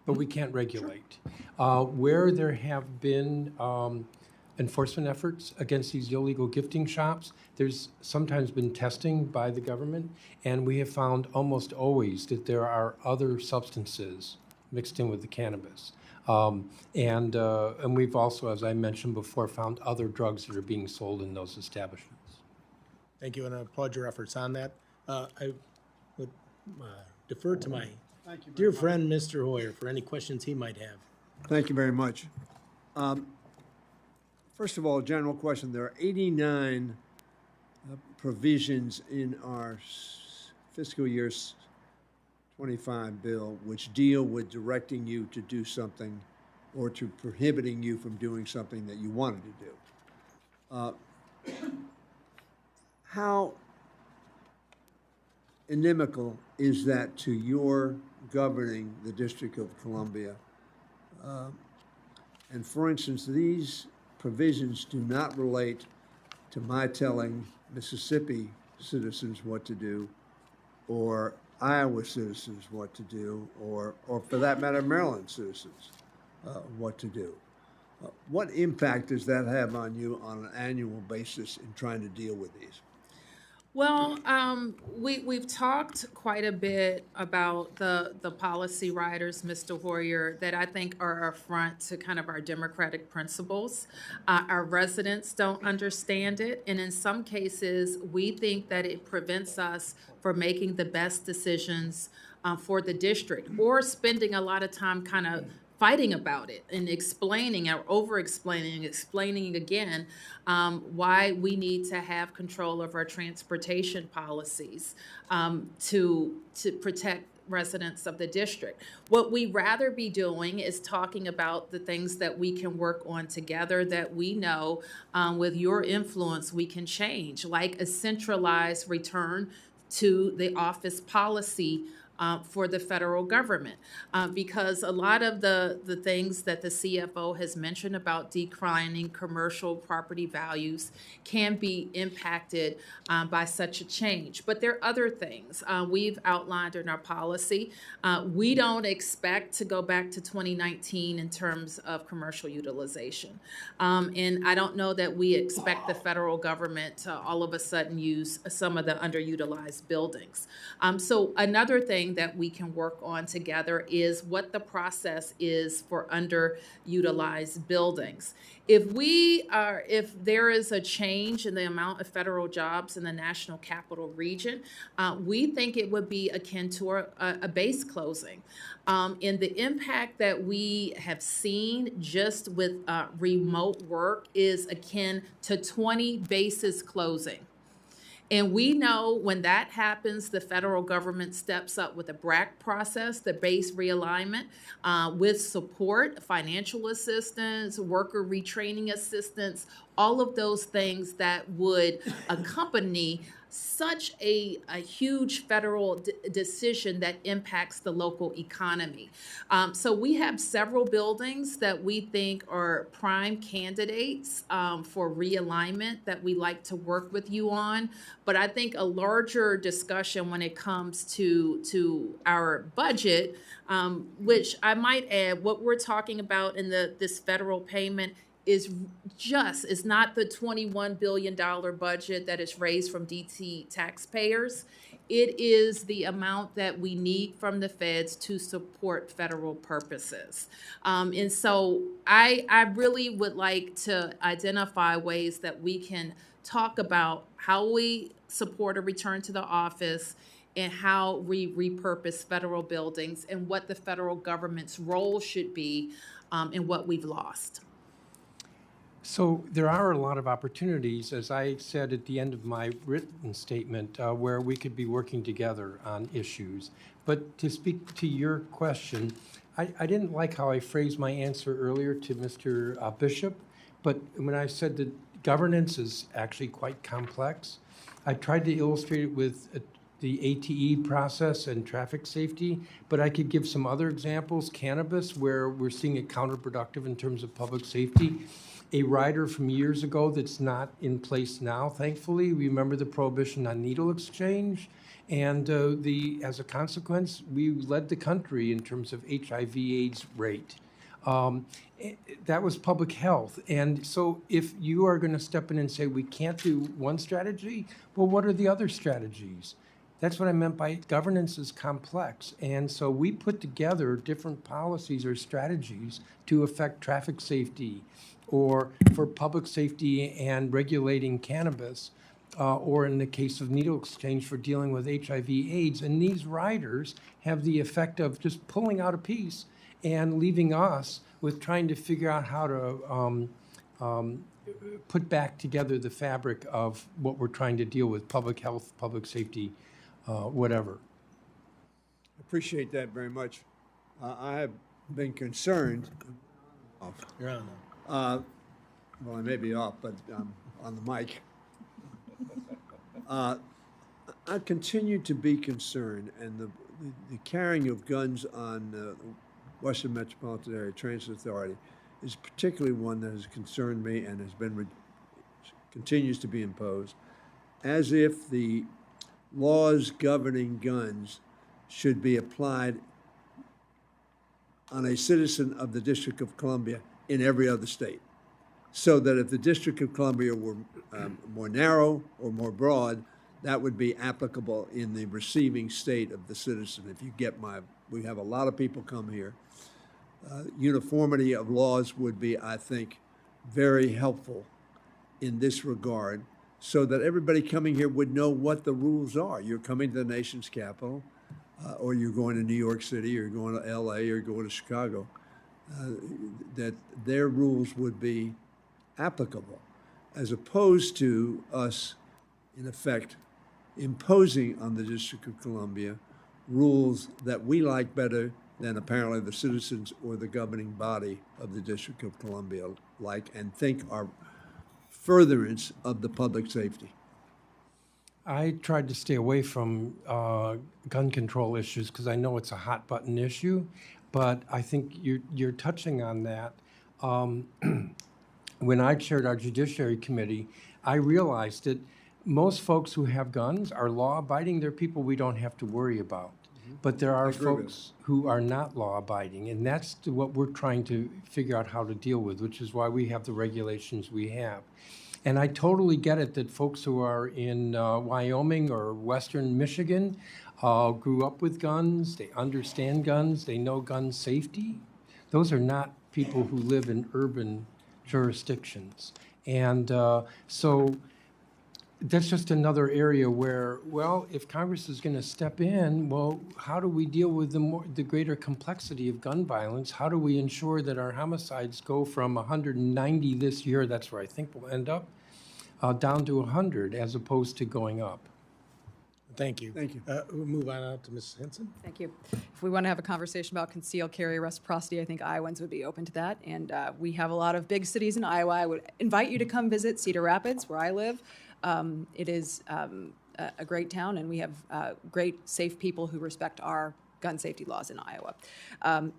but we can't regulate. Where there have been enforcement efforts against these illegal gifting shops, there's sometimes been testing by the government, and we have found almost always that there are other substances mixed in with the cannabis. And we've also, as I mentioned before, found other drugs that are being sold in those establishments. Thank you, and I applaud your efforts on that. I would defer to my dear friend, Mr. Hoyer, for any questions he might have. Thank you very much. First of all, general question. There are 89 provisions in our fiscal year 25 bill which deal with directing you to do something or to prohibiting you from doing something that you wanted to do. How inimical is that to your governing the District of Columbia? And for instance, these provisions do not relate to my telling Mississippi citizens what to do, or Iowa citizens what to do, or for that matter, Maryland citizens what to do. What impact does that have on you on an annual basis in trying to deal with these? Well, we've talked quite a bit about the policy riders, Mr. Hoyer, that I think are affront to kind of our democratic principles. Our residents don't understand it, and in some cases, we think that it prevents us from making the best decisions for the district, or spending a lot of time kind of fighting about it and explaining or over-explaining, explaining again why we need to have control of our transportation policies to protect residents of the district. What we'd rather be doing is talking about the things that we can work on together that we know with your influence we can change, like a centralized return to the office policy for the federal government, because a lot of the things that the CFO has mentioned about declining commercial property values can be impacted by such a change. But there are other things we've outlined in our policy. We don't expect to go back to 2019 in terms of commercial utilization. And I don't know that we expect the federal government to all of a sudden use some of the underutilized buildings. So another thing that we can work on together is what the process is for underutilized buildings. If there is a change in the amount of federal jobs in the National Capital Region, we think it would be akin to a base closing. And the impact that we have seen just with remote work is akin to 20 bases closing. And we know when that happens, the federal government steps up with a BRAC process, the base realignment, with support, financial assistance, worker retraining assistance, all of those things that would accompany such a huge federal decision that impacts the local economy. So we have several buildings that we think are prime candidates for realignment that we like to work with you on. But I think a larger discussion when it comes to our budget, which I might add, what we're talking about in this federal payment is not the $21 billion budget that is raised from DT taxpayers. It is the amount that we need from the feds to support federal purposes. And so I really would like to identify ways that we can talk about how we support a return to the office and how we repurpose federal buildings and what the federal government's role should be in what we've lost. So there are a lot of opportunities, as I said at the end of my written statement, where we could be working together on issues. But to speak to your question, I didn't like how I phrased my answer earlier to Mr. Bishop, but when I said that governance is actually quite complex, I tried to illustrate it with the ATE process and traffic safety, but I could give some other examples. Cannabis, where we're seeing it counterproductive in terms of public safety. A rider from years ago that's not in place now, thankfully. Remember the prohibition on needle exchange? And as a consequence, we led the country in terms of HIV/AIDS rate. That was public health. And so if you are going to step in and say we can't do one strategy, well, what are the other strategies? That's what I meant by governance is complex. And so we put together different policies or strategies to affect traffic safety, or for public safety and regulating cannabis, or in the case of needle exchange for dealing with HIV/AIDS. And these riders have the effect of just pulling out a piece and leaving us with trying to figure out how to put back together the fabric of what we're trying to deal with, public health, public safety, whatever. Appreciate that very much. I have been concerned. You're on. Well, I may be off, but on the mic. I continue to be concerned, and the carrying of guns on the Western Metropolitan Area Transit Authority is particularly one that has concerned me and has been continues to be imposed, as if the laws governing guns should be applied on a citizen of the District of Columbia in every other state. So that if the District of Columbia were more narrow or more broad, that would be applicable in the receiving state of the citizen. If you get we have a lot of people come here. Uniformity of laws would be, I think, very helpful in this regard, so that everybody coming here would know what the rules are. You're coming to the nation's capital, or you're going to New York City, or you're going to LA, or you're going to Chicago, that their rules would be applicable, as opposed to us, in effect, imposing on the District of Columbia rules that we like better than apparently the citizens or the governing body of the District of Columbia like and think are furtherance of the public safety. I tried to stay away from gun control issues because I know it's a hot button issue, but I think you're touching on that. When I chaired our Judiciary Committee, I realized that most folks who have guns are law-abiding. They're people we don't have to worry about. But there are folks who are not law-abiding, and that's what we're trying to figure out how to deal with, which is why we have the regulations we have. And I totally get it that folks who are in Wyoming or Western Michigan grew up with guns, they understand guns, they know gun safety. Those are not people who live in urban jurisdictions. And so that's just another area where, well, if Congress is going to step in, well, how do we deal with the greater complexity of gun violence? How do we ensure that our homicides go from 190 this year, that's where I think we'll end up, down to 100 as opposed to going up? Thank you. Thank you. We'll move on out to Ms. Henson. Thank you. If we want to have a conversation about concealed carry reciprocity, I think Iowans would be open to that. And we have a lot of big cities in Iowa. I would invite you to come visit Cedar Rapids, where I live. It is a great town, and we have great, safe people who respect our gun safety laws in Iowa.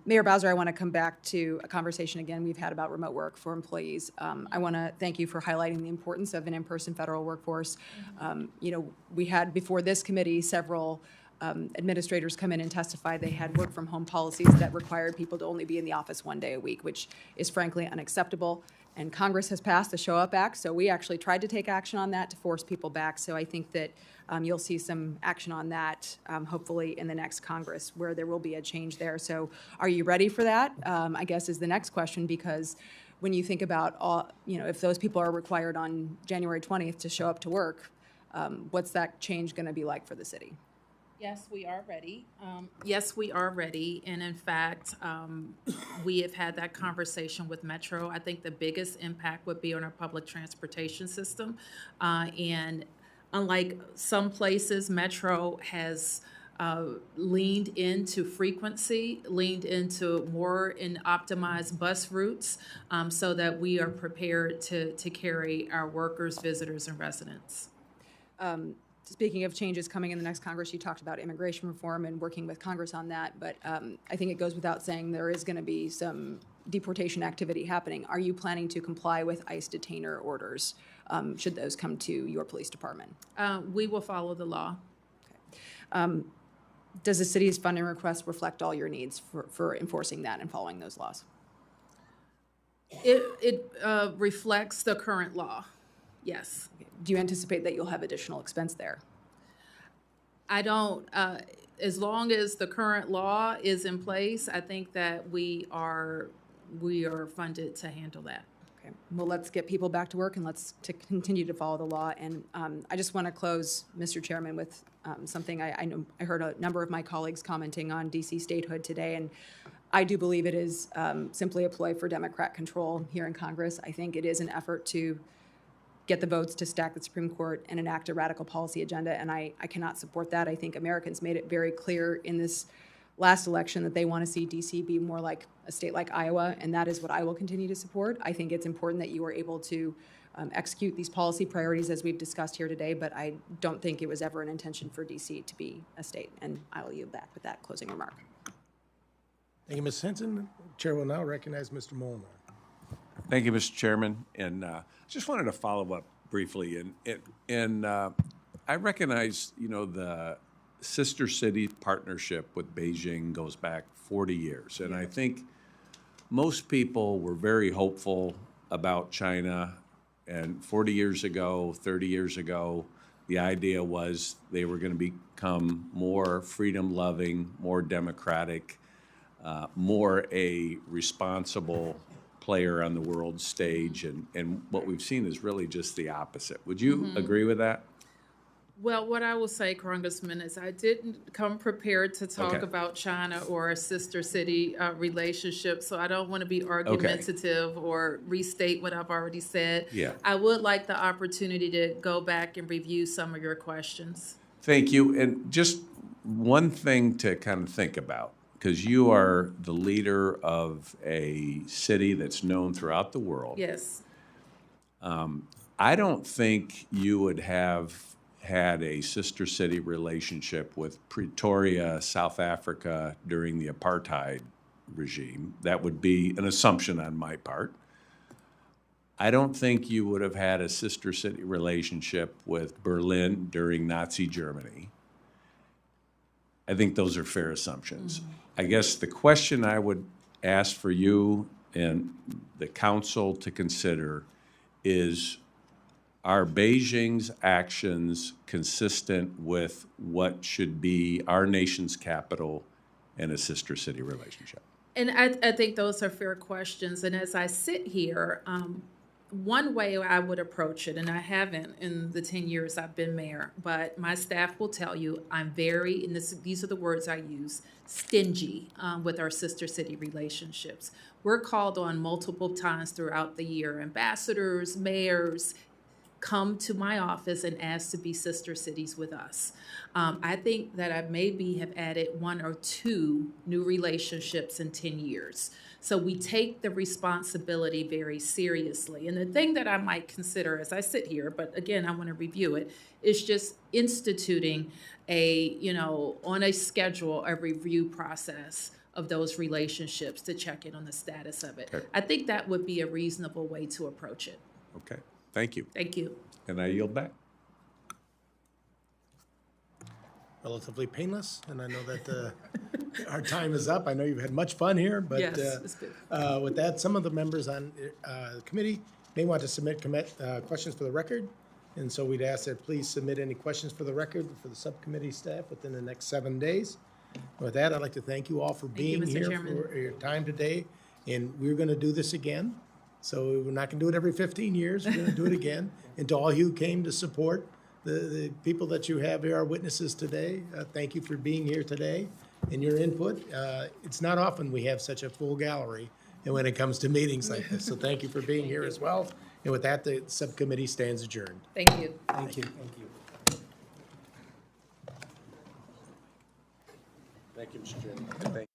Mayor Bowser, I want to come back to a conversation again we've had about remote work for employees. I want to thank you for highlighting the importance of an in-person federal workforce. You know, we had before this committee several administrators come in and testify they had work-from-home policies that required people to only be in the office one day a week, which is frankly unacceptable. And Congress has passed the Show Up Act, so we actually tried to take action on that to force people back. So I think that you'll see some action on that, hopefully in the next Congress, where there will be a change there. So are you ready for that? I guess is the next question, because when you think about all, if those people are required on January 20th to show up to work, what's that change going to be like for the city? Yes, we are ready. Yes, we are ready. And in fact, we have had that conversation with Metro. I think the biggest impact would be on our public transportation system. And unlike some places, Metro has leaned into frequency, leaned into more and optimized bus routes so that we are prepared to carry our workers, visitors, and residents. Speaking of changes coming in the next Congress, you talked about immigration reform and working with Congress on that, but I think it goes without saying there is going to be some deportation activity happening. Are you planning to comply with ICE detainer orders should those come to your police department? We will follow the law. Okay. Does the city's funding request reflect all your needs for enforcing that and following those laws? It reflects the current law, yes. Okay. Do you anticipate that you'll have additional expense there? I don't, as long as the current law is in place, I think that we are funded to handle that. Okay. Well, let's get people back to work and let's continue to follow the law. And I just want to close, Mr. Chairman, with something I know I heard a number of my colleagues commenting on DC statehood today, and I do believe it is simply a ploy for Democrat control here in Congress. I think it is an effort to get the votes to stack the Supreme Court and enact a radical policy agenda, and I cannot support that. I think Americans made it very clear in this last election that they want to see DC be more like a state like Iowa, and that is what I will continue to support. I think it's important that you are able to execute these policy priorities as we've discussed here today, but I don't think it was ever an intention for DC to be a state, and I will yield back with that closing remark. Thank you, Ms. Henson. Chair will now recognize Mr. Molnar. Thank you, Mr. Chairman. And just wanted to follow up briefly. And I recognize, the sister city partnership with Beijing goes back 40 years. And I think most people were very hopeful about China. And 40 years ago, 30 years ago, the idea was they were going to become more freedom-loving, more democratic, more a responsible player on the world stage, and what we've seen is really just the opposite. Would you agree with that? Well, what I will say, Congressman, is I didn't come prepared to talk Okay. about China or a sister city relationship, so I don't want to be argumentative or restate what I've already said. Yeah. I would like the opportunity to go back and review some of your questions. Thank you. And just one thing to kind of think about, because you are the leader of a city that's known throughout the world. Yes. I don't think you would have had a sister city relationship with Pretoria, South Africa during the apartheid regime. That would be an assumption on my part. I don't think you would have had a sister city relationship with Berlin during Nazi Germany. I think those are fair assumptions. I guess the question I would ask for you and the council to consider is, are Beijing's actions consistent with what should be our nation's capital and a sister city relationship? And I think those are fair questions. And as I sit here, one way I would approach it, and I haven't in the 10 years I've been mayor, but my staff will tell you I'm very, and these are the words I use, stingy with our sister city relationships. We're called on multiple times throughout the year. Ambassadors, mayors come to my office and ask to be sister cities with us. I think that I maybe have added 1 or 2 new relationships in 10 years. So we take the responsibility very seriously. And the thing that I might consider as I sit here, but again, I want to review it, is just instituting on a schedule, a review process of those relationships to check in on the status of it. Okay. I think that would be a reasonable way to approach it. Okay, thank you. Thank you. And I yield back. Relatively painless, and I know that our time is up. I know you've had much fun here, but Yes, it's good. with that, some of the members on the committee may want to submit questions for the record. And so we'd ask that please submit any questions for the record for the subcommittee staff within the next 7 days. With that, I'd like to thank you all for you, being Mr. here Chairman. for your time today. And we're going to do this again. So we're not going to do it every 15 years. We're going to do it again. And to all you who came to support the people that you have here, our witnesses today, thank you for being here today and your input. It's not often we have such a full gallery and when it comes to meetings like this. So thank you for being here as well. And with that, the subcommittee stands adjourned. Thank you. Thank you. Thank you, Mr. Chairman.